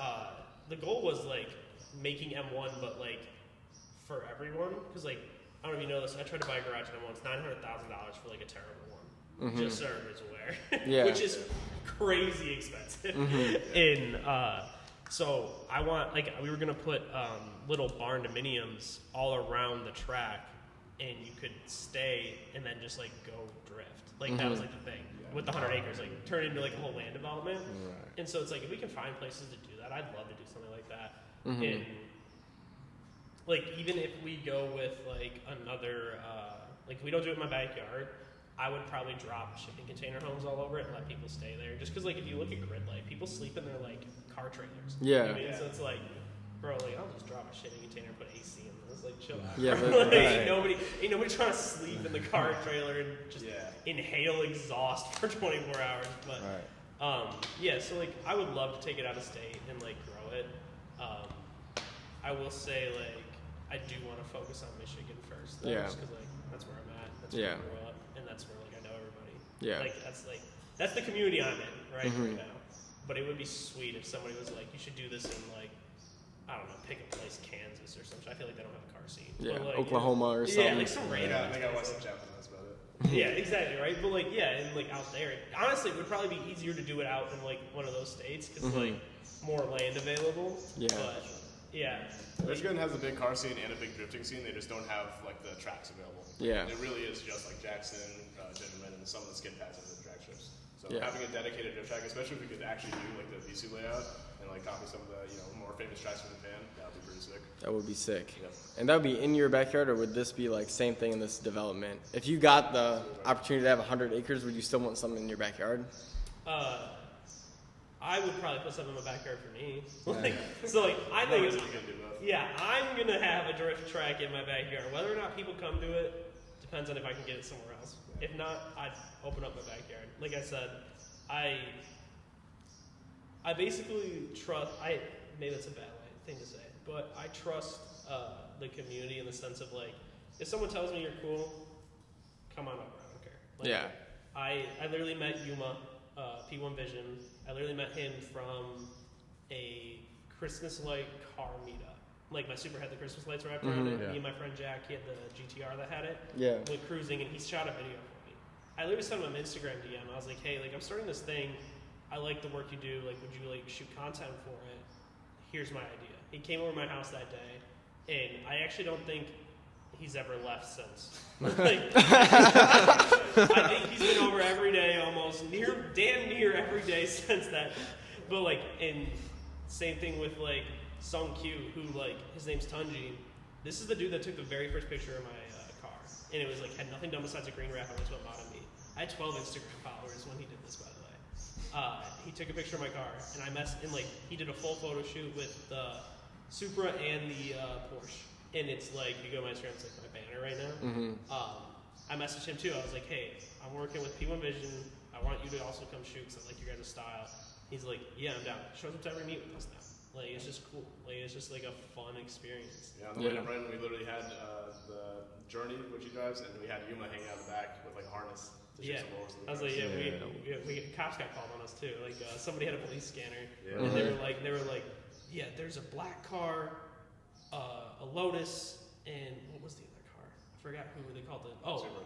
S2: the goal was like making M1, but like for everyone, because like I don't know if you know this. I tried to buy a garage in M1. It's $900,000 for like a terrible one, just so everybody's aware.
S1: Yeah.
S2: Which is crazy expensive. And so I want like we were gonna put little barn dominiums all around the track, and you could stay and then just like go drift. Like that was like the thing with the 100 acres, like turn into like a whole land development. And so it's like if we can find places to do that, I'd love to do something like that. And like even if we go with like another, like if we don't do it in my backyard, I would probably drop shipping container homes all over it and let people stay there. Just because like if you look at grid life, people sleep in their like car trailers. You know what I mean? So it's like, bro, like I'll just drop a shipping container and put AC in this. Like chill out.
S1: Yeah,
S2: Like,
S1: right.
S2: ain't nobody trying to sleep in the car trailer and just inhale exhaust for 24 hours. But yeah, so like I would love to take it out of state and like grow it. I will say like I do want to focus on Michigan first, though,
S1: Yeah.
S2: just because like that's where I'm at. That's where
S1: Yeah.
S2: I grew up, and that's where like I know everybody.
S1: Yeah.
S2: Like that's like that's the community I'm in right now. But it would be sweet if somebody was like, you should do this in like, I don't know, pick a place, Kansas or something. I feel like they don't have a car scene.
S1: Yeah,
S2: but like,
S1: Oklahoma or something.
S2: Yeah, like some random.
S3: They got West Chapel, that's about it.
S2: Yeah, exactly, right? But like, yeah, and like out there, honestly, it would probably be easier to do it out in like one of those states because like more land available.
S1: Yeah.
S2: But yeah.
S3: Michigan has a big car scene and a big drifting scene. They just don't have like the tracks available.
S1: Yeah.
S3: It really is just like Jackson, Gentleman, and some of the skid pads and the drag strips. So
S1: Yeah.
S3: having a dedicated drift track, especially if we could actually do like the VC layout and like copy some of the more famous tracks from Japan, that would be pretty sick.
S1: That would be sick.
S3: Yep.
S1: And that would be in your backyard, or would this be like same thing in this development? If you got the opportunity to have 100 acres, would you still want something in your backyard?
S2: I would probably put something in my backyard for me. I think it's, yeah, I'm gonna have a drift track in my backyard. Whether or not people come to it depends on if I can get it somewhere else. If not, I'd open up my backyard. Like I said, I basically trust. Maybe that's a bad thing to say, but I trust the community in the sense of like, if someone tells me you're cool, come on over. I don't care. Like,
S1: Yeah.
S2: I literally met Yuma, P1 Vision. I literally met him from a Christmas light car meetup. Like my Super had the Christmas lights wrapped around it.
S4: Yeah.
S2: Me and my friend Jack, he had the GTR that had it.
S1: Yeah.
S2: Went cruising and he shot a video for me. I literally sent him an Instagram DM. I was like, hey, like I'm starting this thing. I like the work you do. Like, would you like shoot content for it? Here's my idea. He came over to my house that day, and I actually don't think he's ever left since. Like, I think he's been over every day, almost damn near every day since that. But like, and same thing with like Sung Q, who like his name's Tunji. This is the dude that took the very first picture of my car, and it was like had nothing done besides a green wrap on it to a bottom me. I had 12 Instagram followers when he did this, by the way. He took a picture of my car, and he did a full photo shoot with the Supra and the Porsche. And it's like, you go to my Instagram, it's like my banner right now. I messaged him too. I was like, hey, I'm working with P1 Vision. I want you to also come shoot because I like your guys' style. He's like, yeah, I'm down. Shows up to every meet with us now. Like, it's just cool. Like, it's just like a fun experience.
S3: Yeah, on the way to Brighton, we literally had the Journey, which he drives, and we had Yuma hanging out in the back with like a harness.
S2: Yeah, I was like, we cops got called on us too. Like somebody had a police scanner,
S3: Yeah.
S2: and they were like, yeah, there's a black car, a Lotus, and what was the other car? I forgot who they called it. Oh,
S3: Supra.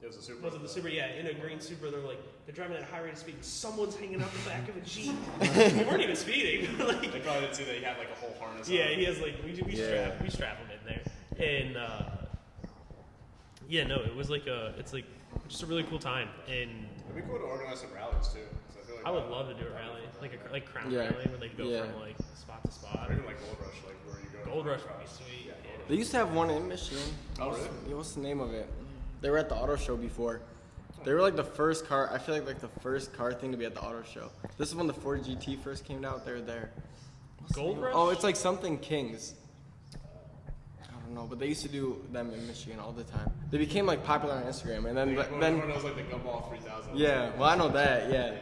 S3: It was a Supra.
S2: Was it the Supra? Yeah, in a green Supra. They're like, they're driving at a high rate of speed, and someone's hanging out the back of a Jeep. We weren't even speeding. Like,
S3: They probably didn't see that he had like a whole harness.
S2: yeah,
S3: on.
S2: he has like we strap him in there, and yeah, no, it was like it's like just a really cool time, and
S3: It'd be cool to organize some rallies too. 'Cause I feel like
S2: I would love to do a rally, like Crown
S1: Yeah.
S2: Rally, where they go
S1: Yeah.
S2: from like spot to spot.
S3: Or even like Gold Rush, like where you go.
S2: Gold Rush would
S3: across.
S2: be sweet.
S3: Yeah,
S2: Yeah.
S1: They used to have one in Michigan.
S3: Oh, really?
S1: What's the name of it? They were at the auto show before. They were like the first car. I feel like the first car thing to be at the auto show. This is when the Ford GT first came out. They were there.
S2: Gold Rush?
S1: Oh, it's like something Kings. I don't know, but they used to do them in Michigan all the time. They became like popular on Instagram, and then
S3: Everyone knows like the Gumball 3000.
S1: yeah. Well, I know that. Yeah.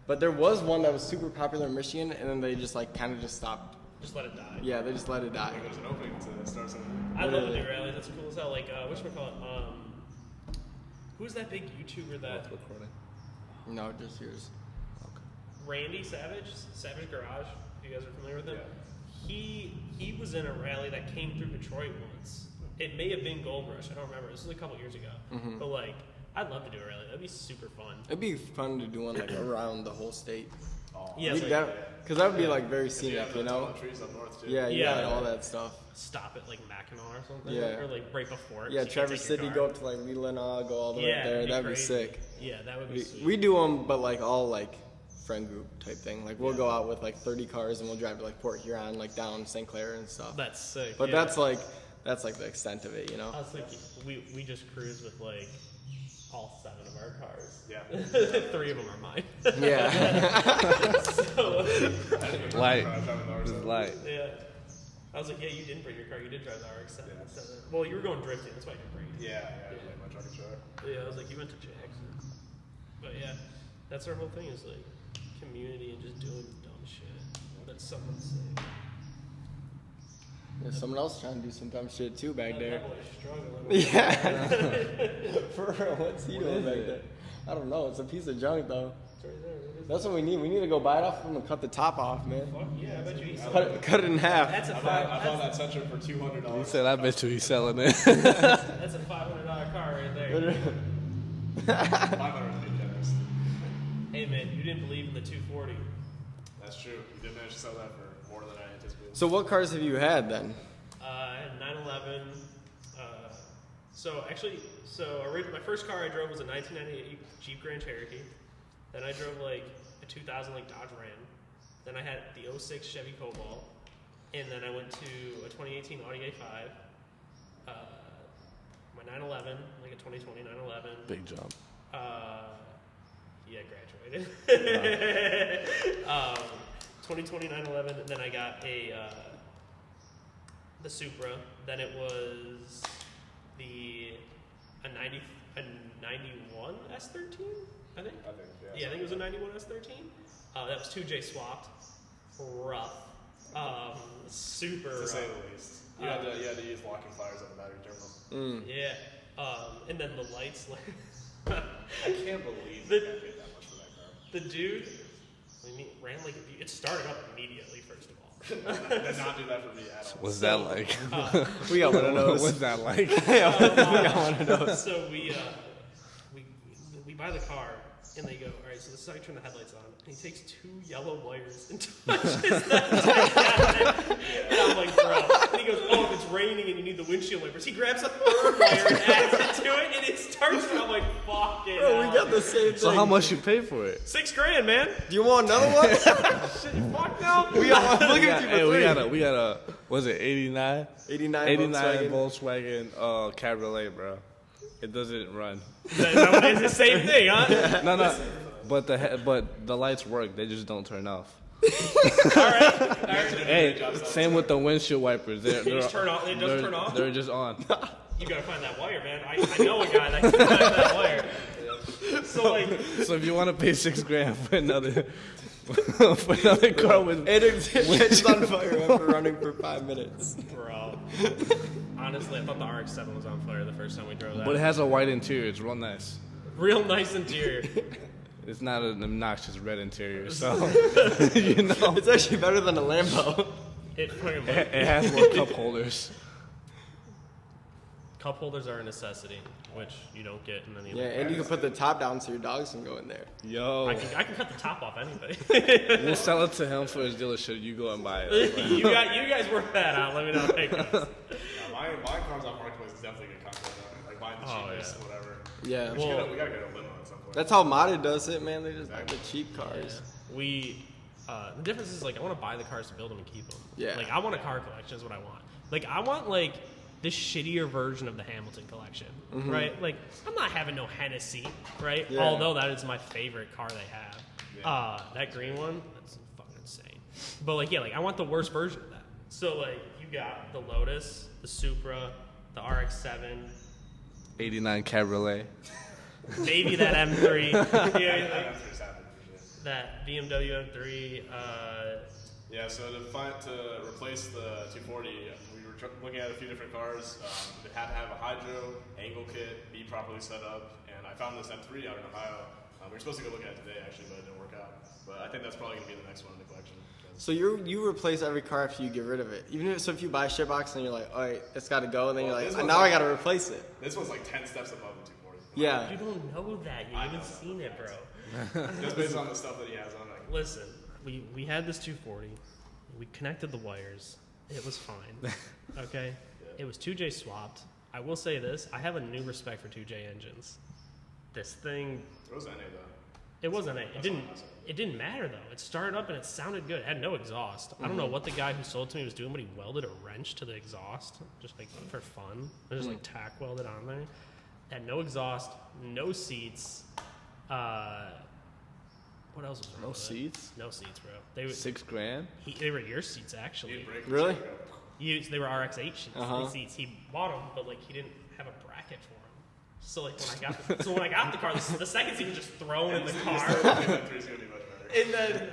S1: But there was one that was super popular in Michigan, and then they just like kind of just stopped.
S2: Just let it die.
S1: Yeah, they just let it die.
S3: Like there's an opening to start something.
S2: I love to do rallies. That's cool as hell. Like, whatchamacallit? Who's that big YouTuber that
S4: Recording.
S1: No, just yours.
S2: Randy Savage Garage? If you guys are familiar with him,
S3: Yeah.
S2: he was in a rally that came through Detroit once. It may have been Gold Rush. I don't remember. This was a couple years ago. But like, I'd love to do a rally. That'd be super fun.
S1: It'd be fun to do one like around the whole state.
S3: Oh,
S2: Yeah,
S1: Because
S2: like,
S1: that would be like very
S3: you
S1: scenic,
S3: have
S1: you
S3: the
S1: know?
S3: tall trees up north too.
S1: Yeah, you
S2: Yeah.
S1: got all that stuff.
S2: stop at like Mackinac or something.
S1: Yeah.
S2: Or like right before it.
S1: Yeah,
S2: so you can
S1: Traverse
S2: take your
S1: City,
S2: car.
S1: go up to like Leelanau, go all the way
S2: Yeah,
S1: up there.
S2: it'd be
S1: That'd be
S2: crazy.
S1: sick.
S2: Yeah, that would be sweet.
S1: We do them, but like all like friend group type thing. Like we'll go out with like 30 cars and we'll drive to like Port Huron, like down St. Clair and stuff.
S2: That's sick.
S1: But
S2: yeah.
S1: that's like the extent of it, you know?
S2: I was thinking, we just cruise with like all 7 of our cars.
S3: Yeah.
S2: 3 of them are mine.
S1: Yeah.
S2: So,
S5: Light.
S3: This
S5: Just light.
S2: yeah. I was like, yeah, you didn't bring your car. You did drive the RX-7. Well, you were going drifting. That's why you didn't bring it.
S3: Yeah, like my truck and truck.
S2: Yeah, I was like, you went to Jackson. But yeah, that's our whole thing is like community and just doing dumb shit. That's someone's saying.
S1: There's someone else trying to do some dumb shit too back there.
S2: That boy's struggling.
S1: Yeah. For real, what's he doing back there? I don't know. It's a piece of junk though. That's what we need. We need to go buy it off of them and cut the top off, man.
S2: Fuck yeah, I bet you
S1: Cut it in half.
S2: That's a
S3: I found that Sentra for $200.
S4: He said, I bet you he's selling it.
S2: That's a $500 car right there.
S3: 500 would be generous.
S2: Hey man, you didn't believe in the 240.
S3: That's true. You did manage to sell that for more than I anticipated.
S1: So what cars have you had then?
S2: I had 911. My first car I drove was a 1998 Jeep Grand Cherokee. Then I drove like a 2000 like Dodge Ram. Then I had the 06 Chevy Cobalt. And then I went to a 2018 Audi A5. My 911, like a 2020 911.
S4: Big jump.
S2: Yeah, graduated. 2020 911, and then I got the Supra. Then it was a 91 S13, I think. Yeah, I think it was a 91 S13. That was 2J swapped. Rough. Super
S3: To
S2: rough.
S3: say the least. You had to use locking pliers on the battery terminal.
S2: Yeah. And then the lights.
S3: I can't believe
S2: The-
S3: you got paid that much for that car.
S2: The dude ran like it started up immediately. First of all,
S3: Did not do that for me at all.
S4: What's that like?
S1: We got one of those.
S4: What's that like?
S1: We got one of those.
S2: so we buy the car and they go, all right. So this is how you turn the headlights on. And he takes 2 yellow wires and touches them together. And I'm like, bro. And he goes, oh, if it's raining and you need the windshield wipers. He grabs a 3rd wire and adds it to it, and it starts. And I'm like, fuck it.
S1: Bro, we got the same thing.
S4: So how much you pay for it?
S2: $6,000, man.
S1: Do you want another one?
S2: Fuck no.
S1: We got one. Look at you for
S4: We got a, was it 89?
S1: 89 Volkswagen.
S4: Volkswagen Cabriolet, bro. It doesn't run.
S2: It's the same thing, huh?
S4: No. But the lights work. They just don't turn off.
S2: All right.
S4: Hey, same with the windshield wipers. They
S2: just turn off. It doesn't turn off?
S4: They're just on.
S2: You gotta find that wire, man. I know a guy that can find that wire. So like,
S4: So if you want to pay $6,000 for another car with
S1: It catches on fire after running for 5 minutes.
S2: bro. Honestly, I thought the RX-7 was on fire the first time we drove that.
S4: But it has a white interior. It's real nice.
S2: Real nice interior.
S4: It's not an obnoxious red interior, so you know
S1: It's actually better than a Lambo.
S2: It pretty much.
S4: it has more cup holders.
S2: Cup holders are a necessity, which you don't get in any.
S1: Yeah, and you can put the top down so your dogs can go in there.
S4: Yo,
S2: I can cut the top off anybody.
S4: we'll sell it to him for his dealership. You go and buy it.
S2: you guys work that out. Let me know how it goes.
S3: My cars on Marketplace is definitely a good content on. Like buying the cheapest, whatever.
S1: Yeah.
S3: We gotta get a limo at some point.
S1: That's how Modded does it, man. They just buy the cheap cars.
S2: The difference is like I want to buy the cars to build them and keep them.
S1: Yeah.
S2: Like I want a car collection is what I want. Like I want like this shittier version of the Hamilton collection, right? Like I'm not having no Hennessy, right?
S1: Yeah.
S2: Although that is my favorite car they have.
S3: Yeah.
S2: That green one, that's fucking insane. But like yeah, like I want the worst version of that. So like you got the Lotus, the Supra, the RX-7,
S4: 89 Cabriolet.
S2: maybe that M3. Yeah, like,
S3: That's pretty savage, for sure.
S2: that BMW M3.
S3: Yeah, so to replace the 240, we were looking at a few different cars. They had to have a hydro, angle kit, be properly set up, and I found this M3 out in Ohio. We were supposed to go look at it today, actually, but it didn't work out. But I think that's probably going to be the next one in the collection.
S1: So you replace every car after you get rid of it. Even if you buy a shitbox and you're like, all right, it's got to go, and then
S3: Well,
S1: you're
S3: this
S1: like,
S3: one's
S1: now I
S3: like-
S1: got to replace it.
S3: This one's like 10 steps above the 240.
S1: Yeah.
S2: You don't know that. You haven't seen it, bro.
S3: Just based on the stuff that he has on. Like,
S2: Listen, we had this 240. We connected the wires. It was fine. Okay? It was 2J swapped. I will say this. I have a new respect for 2J engines. This thing,
S3: there wasn't any of that.
S2: it wasn't a, it didn't matter though. It started up and it sounded good. It had no exhaust. I don't know what the guy who sold it to me was doing, but he welded a wrench to the exhaust just like for fun. It was just like tack welded on there. It had no exhaust, no seats. What else was wrong
S4: No
S2: with it?
S4: seats?
S2: No seats, bro. They were
S4: $6,000?
S2: they were your seats actually.
S1: Really?
S2: They were RX-8 seats.
S1: Uh-huh.
S2: Seats. He bought them, but like he didn't have a bracket for them. So like when I got the car, the second seat was just thrown in the car.
S3: M3's going to be much better.
S2: And then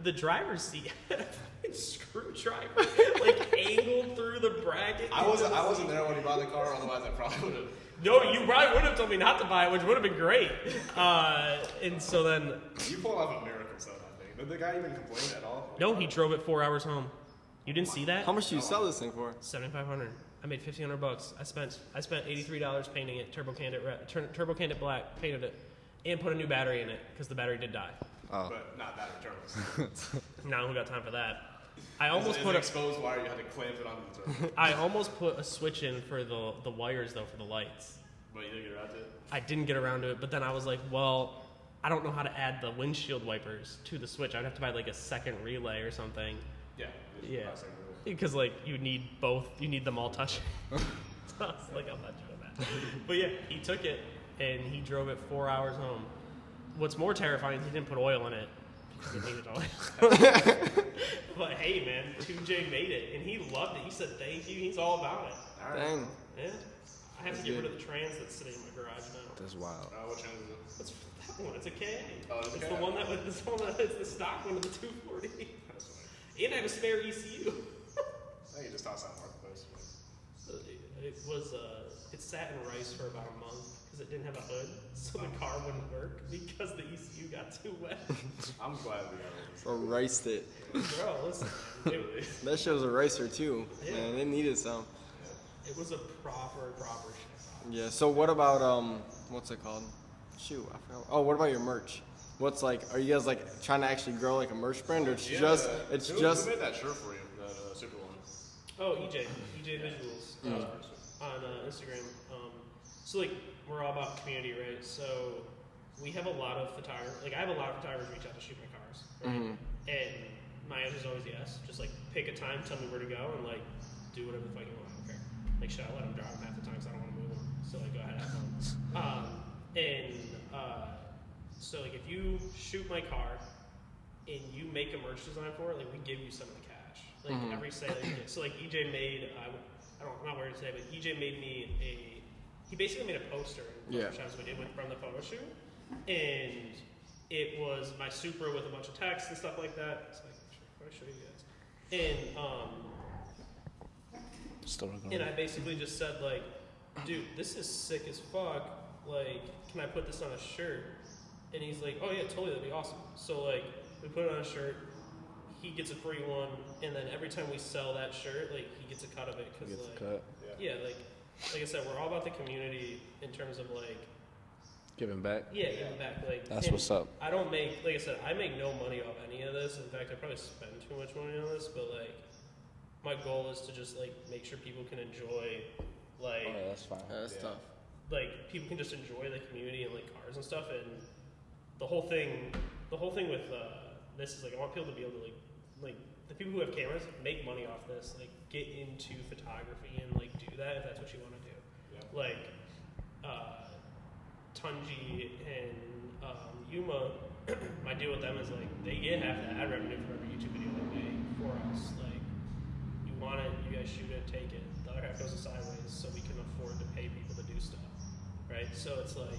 S2: the driver's seat had a fucking screwdriver like angled through the bracket.
S3: I wasn't there when he bought the car, otherwise I probably would have.
S2: No, you probably would have told me not to buy it, which would have been great. And so then...
S3: You pulled off a miracle sale that thing. Did the guy even complain at all?
S2: No, he drove it 4 hours home. You didn't see that?
S1: How much do you sell this thing for?
S2: $7,500. I made $1,500. I spent $83 painting it, turbo canned it black, painted it, and put a new battery in it because the battery did die.
S5: Oh.
S3: But not battery turbos.
S2: Now who got time for that? I almost
S3: Is
S2: put
S3: an
S2: a,
S3: exposed wire. You had to clamp it onto the turbo.
S2: I almost put a switch in for the wires though for the lights.
S3: But you didn't get around to it.
S2: I didn't get around to it, but then I was like, well, I don't know how to add the windshield wipers to the switch. I'd have to buy like a second relay or something.
S3: Yeah.
S2: Yeah. Because like you need both, you need them all touching. So I was like, I'm not doing that. But yeah, he took it and he drove it 4 hours home. What's more terrifying is he didn't put oil in it because he needed oil. But hey, man, 2J made it and he loved it. He said thank you. He's all about it.
S1: Dang.
S2: Yeah. I have to get rid of the trans that's sitting in my garage now.
S5: That's wild.
S3: What channel is it?
S2: That's that one. It's a KA.
S3: Oh, it's a
S2: it's
S3: KA.
S2: the one that it's the one that it's the stock one of the 240.
S3: That's funny.
S2: And I have a spare ECU.
S3: I think you just tossed that marketplace.
S2: It was it sat in rice for about a month because it didn't have a hood, so the car wouldn't work because the ECU got too wet.
S3: I'm glad we got it.
S1: Or riced it.
S2: Bro, listen,
S1: That show's a ricer too.
S2: Yeah.
S1: Man, it needed some.
S2: it was a proper shit.
S1: Yeah. So what about what's it called? Shoot, I forgot. Oh, what about your merch? What's like? Are you guys like trying to actually grow like a merch brand, or it's
S3: Yeah,
S1: just
S3: who made that shirt for you? That Super one.
S2: Oh, EJ Visuals on Instagram. So like we're all about community, right? So we have a lot of photographers. Like I have a lot of photographers reach out to shoot my cars, right? And my answer is always yes. Just like pick a time, tell me where to go, and like do whatever the fuck you want. I don't care. Like should I let them drive them half the time because I don't want to move them? So like go ahead, have fun. So like if you shoot my car and you make a merch design for it, like we give you some of the cash. Like every sale you get. So like EJ made I'm not wearing it today, but EJ made me he basically made a poster in Photoshop we did from the photo shoot. And it was my Supra with a bunch of text and stuff like that. So I can show you guys. And I basically just said like, dude, this is sick as fuck. Like, can I put this on a shirt? And he's like, oh yeah, totally, that'd be awesome. So like, we put it on a shirt. He gets a free one, and then every time we sell that shirt, like he gets a cut of it. Cause
S5: Gets
S2: like,
S5: a cut.
S2: yeah, like I said, we're all about the community in terms of like,
S5: Giving back.
S2: yeah, giving back. Like
S5: That's
S2: and
S5: what's up.
S2: I don't make, like I said, I make no money off any of this. In fact, I probably spend too much money on this. But like, my goal is to just like make sure people can enjoy, like,
S5: Oh, yeah, that's fine.
S1: That's tough.
S2: like people can just enjoy the community and like cars and stuff. And the whole thing with this is like I want people to be able to like the people who have cameras make money off this, like get into photography and like do that if that's what you want to do.
S3: Yeah.
S2: Like Tunji and Yuma, my deal with them is like they get half the ad revenue for every YouTube video they make for us. Like you want it, you guys shoot it, take it. The other half goes to sideways, so we can afford to pay people to do stuff, right? So it's like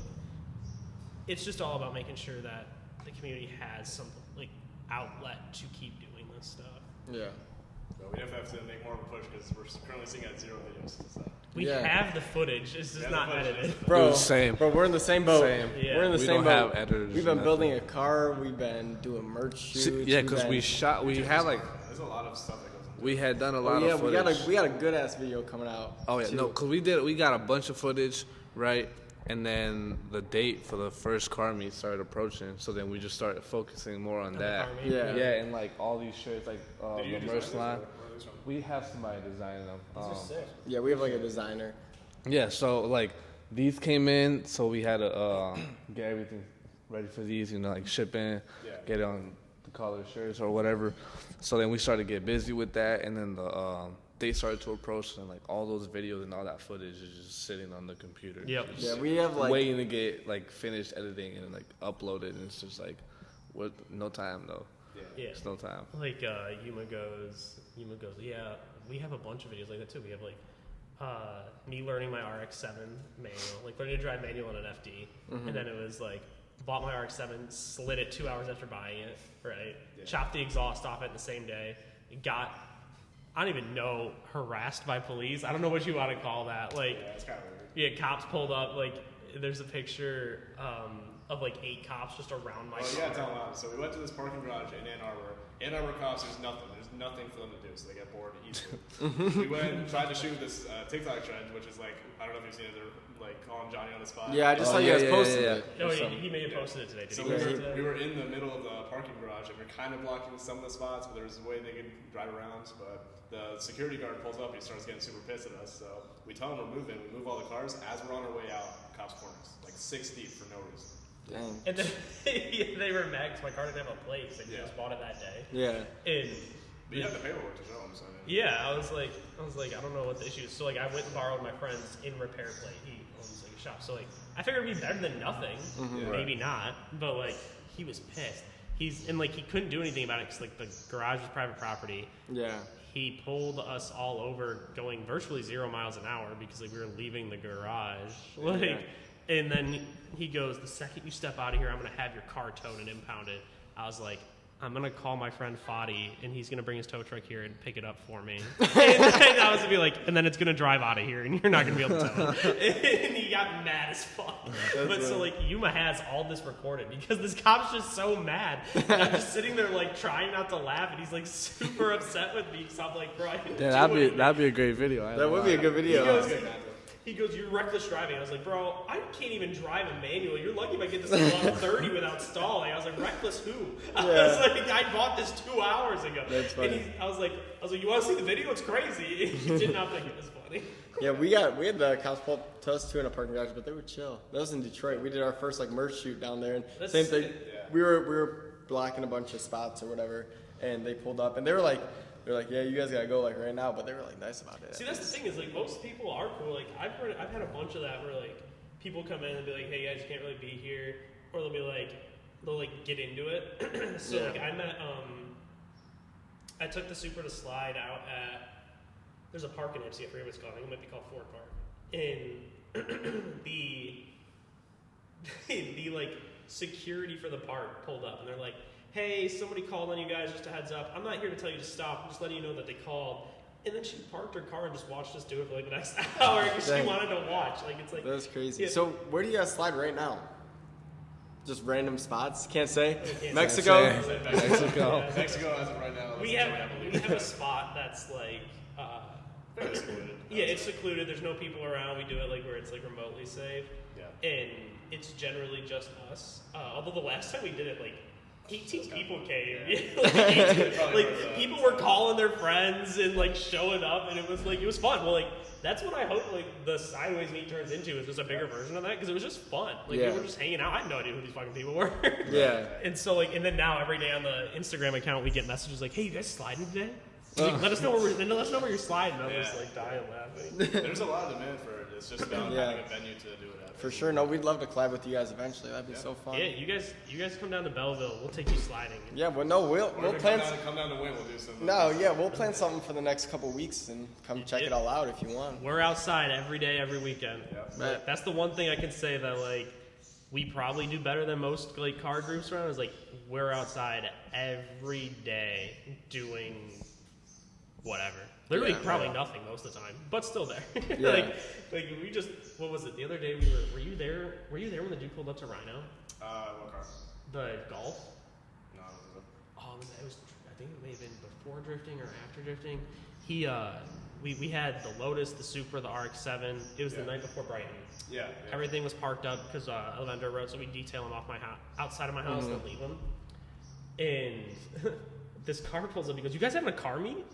S2: it's just all about making sure that the community has some like outlet to keep doing this stuff.
S1: Yeah.
S3: So we definitely have to make more of a push because we're currently seeing at 0 videos. So.
S2: We
S1: Yeah.
S2: have the footage, it's just
S3: Yeah,
S2: not
S3: the footage.
S2: edited.
S1: Bro,
S5: Dude, same.
S1: Bro, we're in the same boat.
S5: Same.
S2: Yeah.
S1: We're in the
S5: We
S1: same
S5: don't
S1: boat.
S5: have editors
S1: We've
S5: or
S1: been
S5: nothing.
S1: building a car. We've been doing merch shoots.
S5: Yeah,
S1: we've
S5: because
S1: been-
S5: we had like
S3: There's a lot of stuff that goes into
S5: we had done a
S1: Oh,
S5: lot
S1: yeah,
S5: of
S1: we
S5: footage.
S1: got a good ass video coming out.
S5: Oh yeah,
S1: too.
S5: no, cause we got a bunch of footage, right? And then the date for the first car meet started approaching, so then we just started focusing more on
S2: the
S5: that.
S2: car meet,
S1: Yeah.
S5: Yeah, and like all these shirts, like
S3: Did you
S5: the
S3: design
S5: merch
S3: this,
S5: line.
S3: or where are these from?
S5: We have somebody designing them.
S2: These are sick.
S1: Yeah, we have like a designer.
S5: Yeah, so like these came in, so we had to get everything ready for these, you know, like shipping, get it on the color shirts or whatever. So then we started to get busy with that, and then the date started to approach, and like all those videos and all that footage is just sitting on the computer.
S2: Yep.
S5: Just
S1: Yeah, we have like
S5: waiting to get like finished editing and like uploaded, and it's just like, what? No time though.
S2: Yeah.
S5: It's no time.
S2: Like Yuma goes, yeah, we have a bunch of videos like that too. We have like me learning my RX-7 manual, like learning to drive manual on an FD, and then it was like bought my RX-7, slid it 2 hours after buying it, right?
S3: Yeah.
S2: Chopped the exhaust off it the same day. I don't even know, harassed by police. I don't know what you want to call that. Like,
S3: Yeah, it's kind of weird.
S2: Yeah, cops pulled up. Like, there's a picture of like 8 cops just around my car.
S3: Yeah, tell them out. So we went to this parking garage in Ann Arbor. Ann Arbor cops, there's nothing for them to do, so they get bored easily. We went and tried to shoot this TikTok trend, which is like, I don't know if you've seen it, they're like calling Johnny on the spot.
S1: Yeah, I just saw you guys posted it.
S2: Oh, he may have posted it today. Did
S3: So
S2: he post it today?
S3: we were in the middle of the parking garage, and we're kind of blocking some of the spots, but there was a way they could drive around. But the security guard pulls up, he starts getting super pissed at us. So we tell him we're moving, we move all the cars. As we're on our way out, cops corner us, like 6 deep for no reason.
S1: Dang.
S2: And then they were mad 'cause my car didn't have a plate, so I just bought it that day.
S1: Yeah.
S2: And
S3: But you have the paperwork to show them, so
S2: yeah, I was like, I don't know what the issue is. So like, I went and borrowed my friend's in repair plate. He owns like a shop, so like, I figured it'd be better than nothing.
S3: Yeah.
S2: Maybe not, but like, he was pissed. He couldn't do anything about it because like the garage was private property.
S1: Yeah.
S2: He pulled us all over, going virtually 0 miles an hour because like we were leaving the garage. Like,
S1: Yeah.
S2: and then he goes, "The second you step out of here, I'm gonna have your car towed and impounded." I was like, "I'm gonna call my friend Fadi, and he's gonna bring his tow truck here and pick it up for me." And I was gonna be like, "And then it's gonna drive out of here, and you're not gonna be able to tow it." And he got mad as fuck. So like, Yuma has all this recorded because this cop's just so mad. And I'm just sitting there like trying not to laugh, and he's like super upset with me because I'm like, "Bro, I didn't do anything."
S5: that'd be a great video.
S1: That would be a good video.
S2: He goes, "You're reckless driving." I was like, "Bro, I can't even drive a manual. You're lucky if I get this thing on 30 without stalling." I was like, "Reckless who?" I was like, "I bought this 2 hours ago."
S1: That's funny.
S2: And I was like, "You want to see the video? It's crazy." He did not think it was funny.
S1: Yeah, we had the cops pull up to us too in a parking garage, but they were chill. That was in Detroit. We did our first like merch shoot down there, and
S2: That's
S1: same thing.
S2: sick.
S1: We were blocking a bunch of spots or whatever, and they pulled up, and they're like, "Yeah, you guys gotta go like right now," but they were like nice about it.
S2: See, that's the thing is like most people are cool. Like I've had a bunch of that where like people come in and be like, "Hey guys, you can't really be here," or they'll get into it. So
S1: Yeah.
S2: like I took the Supra to slide out at there's a park in MC, I forget what it's called. I think it might be called Ford Park. And the like security for the park pulled up and they're like, "Hey, somebody called on you guys, just a heads up. I'm not here to tell you to stop. I'm just letting you know that they called." And then she parked her car and just watched us do it for like the next hour because she
S1: Dang.
S2: wanted to watch. Like it's like
S1: That's crazy.
S2: Yeah.
S1: So where do you guys slide right now? Just random spots? Can't say.
S2: can't
S1: Mexico.
S2: say.
S5: Mexico.
S2: Yeah.
S3: Mexico as of right now.
S2: We have a spot that's like
S3: Very secluded.
S2: yeah, it's secluded. There's no people around. We do it like where it's like remotely safe.
S3: Yeah.
S2: And it's generally just us. Although the last time we did it, like 18 people came. Like people were calling their friends and like showing up, and it was fun. Well, like that's what I hope like the Sideways meet turns into is just a bigger version of that because it was just fun. Like
S1: Yeah.
S2: we were just hanging out. I had no idea who these fucking people were.
S1: Yeah.
S2: And so like, and then now every day on the Instagram account we get messages like, "Hey, you guys sliding today? Like, let us know where you're sliding." And I'm just like dying laughing.
S3: There's a lot of demand for it. It's just about
S1: Yeah.
S3: having a venue to do it at.
S1: For sure. No, we'd love to collab with you guys eventually. That'd be so fun.
S2: Yeah, you guys come down to Belleville. We'll take you sliding.
S1: Yeah, well, no, we'll plan.
S3: Come down to win. We'll do some.
S1: No, yeah, we'll plan something for the next couple weeks and come check it all out if you want.
S2: We're outside every day, every weekend.
S3: Yeah.
S2: That's the one thing I can say that like we probably do better than most like car groups around is like we're outside every day doing whatever. Literally,
S1: Yeah,
S2: probably nothing most of the time, but still there.
S1: Yeah.
S2: like we just what was it the other day? Were you there? Were you there when the dude pulled up to Rhino?
S3: What car?
S2: The Golf.
S3: No, I don't think so.
S2: Oh, it was. I think it may have been before drifting or after drifting. We had the Lotus, the Supra, the RX-7. It was the night before Brighton.
S3: Yeah.
S2: Everything was parked up because I live on dirt road, so we detail them off my house, outside of my house, and leave them. And this car pulls up. He goes, "You guys having a car meet?"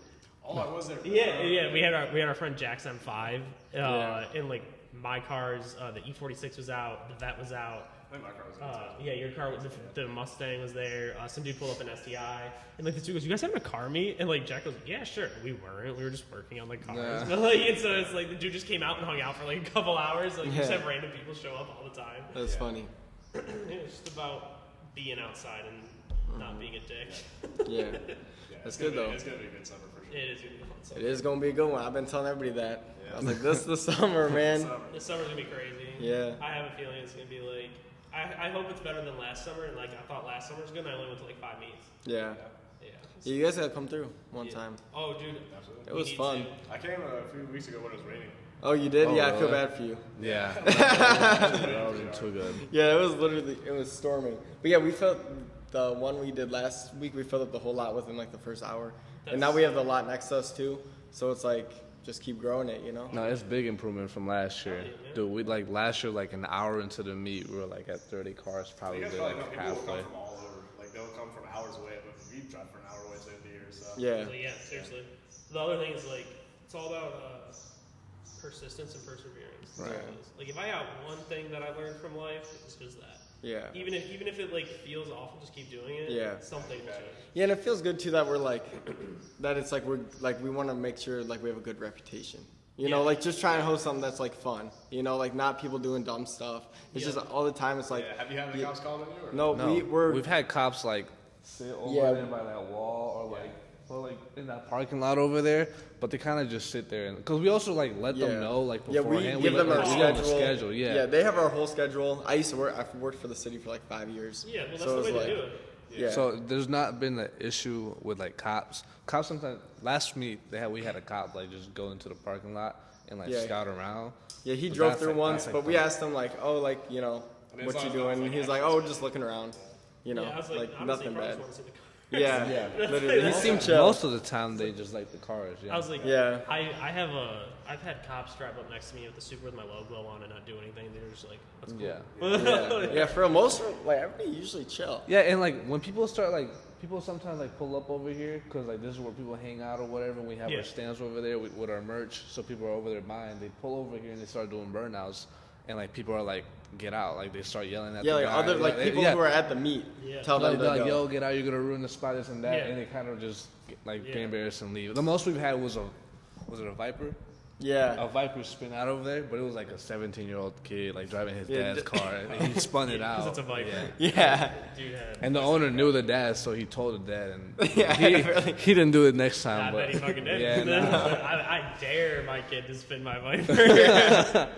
S3: Oh, I was there.
S2: Yeah. We had our friend Jack's M5, and like my cars, the E46 was out, the Vet was out.
S3: I think my car was there.
S2: Yeah, your car, the Mustang was there. Some dude pulled up an STI, and like the dude goes, "You guys having a car meet?" And like Jack goes, "Yeah, sure." We weren't. We were just working on the cars.
S5: Yeah.
S2: But like, and so it's like the dude just came out and hung out for like a couple hours. Like you just have random people show up all the time.
S1: That's funny.
S2: It's just about being outside and not being a dick.
S1: Yeah.
S3: Yeah,
S1: That's
S3: it's gonna
S1: good, though.
S3: It's gonna be a good summer for sure.
S2: It is gonna be fun. So
S1: It is gonna be a good one. I've been telling everybody that.
S3: Yeah.
S1: I was like, "This is the summer, man."
S2: this summer's gonna be crazy.
S1: Yeah.
S2: I have a feeling it's gonna be like. I hope it's better than last summer. And like I thought last summer was good. And I only went to like 5 meets.
S1: Yeah.
S2: Yeah.
S1: Yeah, you guys gotta come through one
S2: Yeah.
S1: time.
S2: Oh, dude.
S3: Absolutely.
S1: It was
S2: We need
S1: fun.
S2: to.
S3: I came a few weeks ago when it was raining.
S1: Oh, you did?
S5: Oh,
S1: yeah, I feel
S5: really?
S1: bad for you.
S5: Yeah. That wasn't too good.
S1: Yeah, it was storming. But yeah, we felt the one we did last week, we filled up the whole lot within like the first hour. And now we have the lot next to us too. So it's like, just keep growing it, you know?
S5: No, it's big improvement from last year. Dude, we like last year, like an hour into the meet, we were like at 30 cars, probably
S3: You guys
S5: did
S3: probably know
S5: like
S3: people will
S5: halfway.
S3: come from all over. Like they'll come from hours away, but we drive for an hour away to the year. So
S1: Yeah.
S2: So, yeah, seriously. The other thing is like it's all about persistence and perseverance.
S1: Right.
S2: Like if I have one thing that I learned from life, it's just that.
S1: Yeah.
S2: Even if it like feels awful, just keep doing it.
S1: Yeah.
S2: Something will change.
S1: Yeah, and it feels good too that we're like, that it's like we want to make sure like we have a good reputation. You know,
S2: Yeah.
S1: like just try and host something that's like fun. You know, like not people doing dumb stuff. It's
S2: Yeah.
S1: just all the time. It's like,
S3: yeah, have you had the cops calling you? Or?
S1: no,
S5: No,
S1: we're
S5: we've had cops like sit over
S1: Yeah.
S5: there by that wall or like in that parking lot over there, but they kind of just sit there because we also like let
S1: Yeah.
S5: them know like
S1: yeah,
S5: beforehand.
S1: we give them
S5: let
S1: our
S5: them know
S1: schedule.
S5: the schedule. Yeah.
S1: they have our whole schedule. I've worked for the city for like 5 years.
S2: Yeah, well that's
S1: so
S2: the
S1: it's
S2: way
S1: like,
S2: to do it.
S1: Yeah.
S5: So there's not been an issue with like cops. Cops sometimes last meet we had a cop like just go into the parking lot and like
S1: Yeah.
S5: scout around.
S1: Yeah, he
S5: But
S1: drove
S5: that's
S1: through
S5: like-
S1: once,
S5: that's
S1: but
S5: like
S1: we
S5: fun.
S1: asked him like, oh, like, you know,
S3: I mean,
S1: what
S3: as
S1: you
S3: long as
S1: doing?
S3: it's,
S1: And
S3: like,
S1: he's like, oh, just looking around. You know,
S2: Yeah, I was
S1: like
S2: honestly,
S1: nothing
S2: probably
S1: bad.
S2: just wanna see the
S1: Yeah, literally. He seemed chill.
S5: Most of the time they just like the cars. Yeah.
S2: I was like,
S1: Yeah.
S2: I've had cops drive up next to me with the super with my logo on and not do anything. They're just like, that's cool.
S5: Yeah.
S1: Yeah, for most, like everybody usually chill.
S5: Yeah, and like when people start like people sometimes like pull up over here because like this is where people hang out or whatever. And we have
S2: Yeah.
S5: our stands over there with our merch, so people are over there buying. They pull over here and they start doing burnouts, and like people are like, get out! Like they start yelling at
S1: Yeah,
S5: the
S1: like
S5: guy.
S1: other like
S5: Yeah,
S1: people
S5: yeah.
S1: who are at the meet
S2: Yeah.
S1: tell them
S5: Like,
S1: to
S5: they're like,
S1: go.
S5: yo, get out! You're gonna ruin the spot, this and that,
S2: Yeah.
S5: and they kind of just like
S2: Yeah.
S5: get embarrassed and leave. The most we've had was a Viper.
S1: Yeah,
S5: A Viper spin out over there, but it was like a 17-year-old kid like driving his
S1: Yeah,
S5: dad's car, and he spun it out.
S2: Because it's a Viper.
S5: Yeah.
S1: yeah,
S2: Dude had.
S5: And the owner knew the dad, so he told the dad, and
S1: Yeah, really.
S5: he didn't do it next time.
S2: I
S5: but
S2: bet he fucking did.
S5: Yeah, nah.
S2: I dare my kid to spin my Viper.
S1: yeah,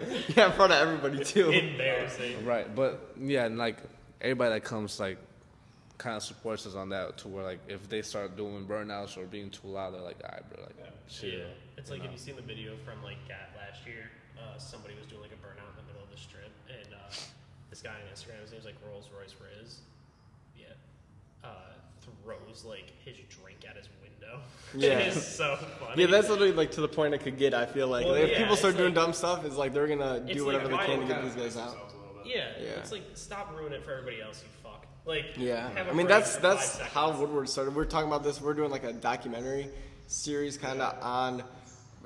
S1: in front of everybody too.
S2: Embarrassing.
S5: Right, but yeah, and like everybody that comes like kind of supports us on that to where like if they start doing burnouts or being too loud, they're like, all right, bro, like chill.
S2: Yeah, it's like if you seen the video from like last year, somebody was doing like a burnout in the middle of the strip, and this guy on Instagram, his name's like Rolls Royce Riz, throws like his drink at his window.
S1: Yeah.
S2: It's so funny.
S1: Yeah, that's literally like to the point it could get. I feel like
S2: Well,
S1: if
S2: yeah,
S1: people start
S2: it's
S1: doing
S2: like-
S1: dumb stuff, it's like they're gonna
S2: It's
S1: do
S2: like
S1: whatever they can to
S2: why-
S1: get these guys out.
S2: Yeah,
S1: Yeah.
S2: it's like stop ruining it for everybody else, you fuck. Like,
S1: Yeah,
S2: have a
S1: I mean
S2: break
S1: that's
S2: for 5
S1: that's
S2: seconds.
S1: how Woodward started. We're talking about this. We're doing like a documentary series kind of on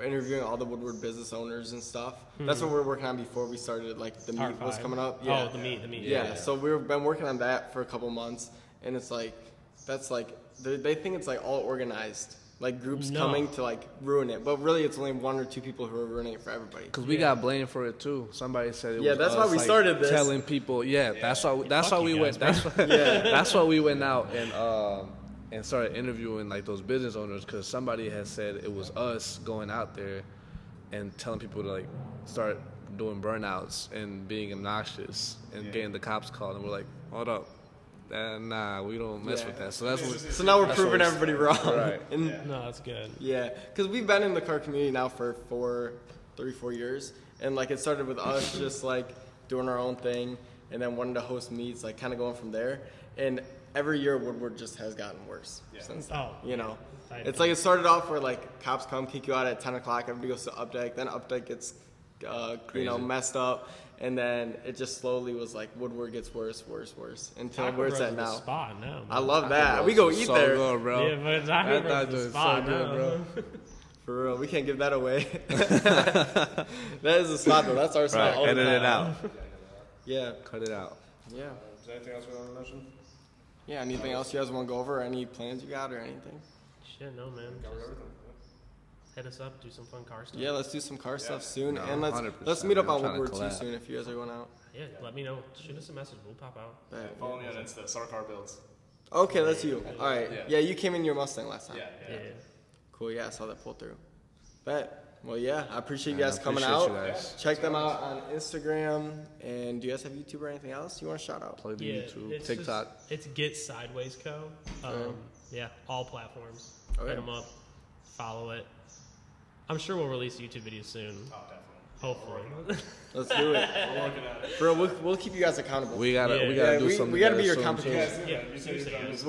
S1: interviewing all the Woodward business owners and stuff. That's what we're working on before we started. Like the
S2: Part
S1: meet was
S2: 5.
S1: coming up.
S2: Oh,
S1: Yeah.
S2: the meet.
S1: Yeah, so we've been working on that for a couple months, and it's like that's like they think it's like all organized, like groups
S2: No.
S1: coming to like ruin it, but really it's only 1 or 2 people who are ruining it for everybody.
S5: Because we got blamed for it too. Somebody said it
S1: Yeah,
S5: was
S1: that's
S5: us,
S1: why we
S5: like,
S1: started this.
S5: Telling people, that's why
S2: Fuck
S5: we
S2: you
S5: went.
S2: guys,
S5: That's why we went out and started interviewing like those business owners because somebody had said it was us going out there and telling people to like start doing burnouts and being obnoxious and getting the cops called, and we're like, hold up. Nah, we don't mess
S1: Yeah.
S5: with that. So that's what.
S1: So now we're
S5: that's
S1: proving
S5: what
S1: everybody wrong.
S5: Right.
S1: And
S2: No, that's good.
S1: yeah, because we've been in the car community now for 3-4 years, and like it started with us just like doing our own thing, and then wanting to host meets, like kind of going from there. And every year Woodward just has gotten worse since then.
S2: Oh,
S1: You know,
S2: I
S1: it's
S2: know.
S1: like it started off where like cops come kick you out at 10 o'clock, everybody goes to updeck, then updeck gets messed up, and then it just slowly was like Woodward gets worse until
S2: Taco
S1: where it's
S2: Bell's
S1: at
S2: the
S1: now.
S2: spot now.
S1: I love that. We go eat
S5: so
S1: there.
S5: good, bro.
S2: Yeah, but Taco
S5: That
S2: Bell's
S5: taco
S2: the
S5: is so
S2: spot
S5: good,
S2: now.
S5: bro.
S1: For real, we can't give that away. That is a spot though. That's our spot. all the
S5: Edit it
S1: time.
S5: out.
S1: Yeah,
S5: Cut it out.
S1: yeah,
S3: Is there anything else we want to mention?
S1: yeah. Anything else you guys want to go over? Any plans you got or anything?
S2: Shit, no, man.
S3: Covered
S2: Just
S3: everything.
S2: hit us up, do some fun car stuff.
S1: Yeah, let's do some car stuff soon,
S5: No,
S1: and let's
S5: 100%,
S1: meet up
S5: man.
S1: on
S5: I'm trying to
S1: Woodward too
S5: collab.
S1: soon if you guys are going out.
S2: Yeah, let me know. Shoot us a message. We'll pop out.
S1: Bet.
S3: Follow me on Insta, Sarkar Builds.
S1: Okay, that's you. All right.
S3: Yeah.
S1: Yeah, you came in your Mustang last time.
S2: Yeah.
S1: Cool. Yeah, I saw that pull through. Bet. Well, yeah, I appreciate you
S5: Man,
S1: guys
S5: I
S1: coming
S5: appreciate
S1: out.
S5: you guys.
S1: Check them out on Instagram. And do you guys have YouTube or anything else you want to shout out?
S5: Plug the
S2: Yeah,
S5: YouTube,
S2: it's
S5: TikTok.
S2: Just, it's Get Sideways Co. Yeah, all platforms.
S1: Okay.
S2: Hit them up, follow it. I'm sure we'll release YouTube videos soon.
S3: Oh, definitely.
S2: Hopefully.
S1: Let's do it. Bro, we'll keep you guys accountable.
S5: We gotta
S1: Yeah,
S5: do something.
S1: we gotta be your
S5: together soon, too.
S1: competition.
S2: Yeah, seriously, guys.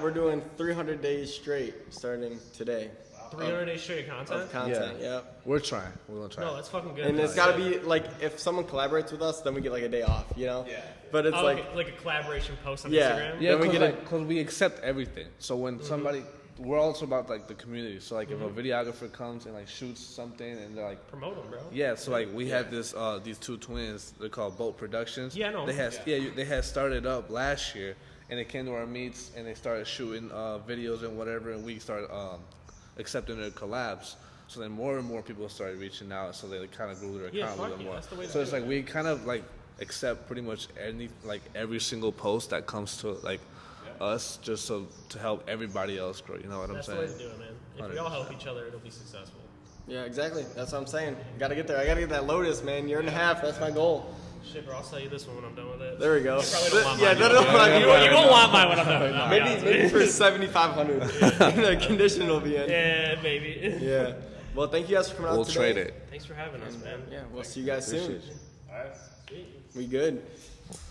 S1: We're doing 300 days straight starting today
S2: 300 days straight of content?
S1: of content.
S5: Yeah.
S1: Yep.
S5: We're trying. We're gonna try.
S2: No, that's fucking good.
S1: And it's gotta be like if someone collaborates with us, then we get like a day off, you know?
S3: Yeah.
S1: But it's like
S2: like a collaboration post on
S1: Yeah.
S2: Instagram?
S5: Yeah,
S1: Then we get
S5: because we accept everything. So when somebody, we're also about like the community. So like if a videographer comes and like shoots something and they're like,
S2: Promote them, bro.
S5: yeah. So like we had this these two twins. They're called Boat Productions.
S2: Yeah, I know.
S5: They had started up last year and they came to our meets and they started shooting videos and whatever, and we started accepting their collabs. So then more and more people started reaching out. So they kind of grew their
S2: Yeah,
S5: account a
S2: fuck
S5: little
S2: yeah,
S5: more.
S2: that's the way to
S5: So it's
S2: do it.
S5: like we kind of like accept pretty much every single post that comes to like us, just so to help everybody else grow. You know what
S2: That's
S5: I'm
S2: the way
S5: saying?
S2: to do it, man. If we all help each other, it'll be successful.
S1: yeah, exactly. That's what I'm saying. Gotta get there. I gotta get that Lotus, man. Year and a half. That's my goal.
S2: Shit, bro, I'll sell you this one when I'm done with it.
S1: There we go.
S2: You probably don't want
S1: Yeah,
S2: mine.
S1: no,
S2: You won't want mine when I'm done with it.
S1: maybe for 7,500. The condition will be in.
S2: Yeah, maybe.
S1: Yeah. Well, thank you guys for coming out
S5: We'll
S1: today.
S5: trade it.
S2: Thanks for having us, man.
S1: Yeah, we'll see you guys soon.
S5: Appreciate you.
S1: We good.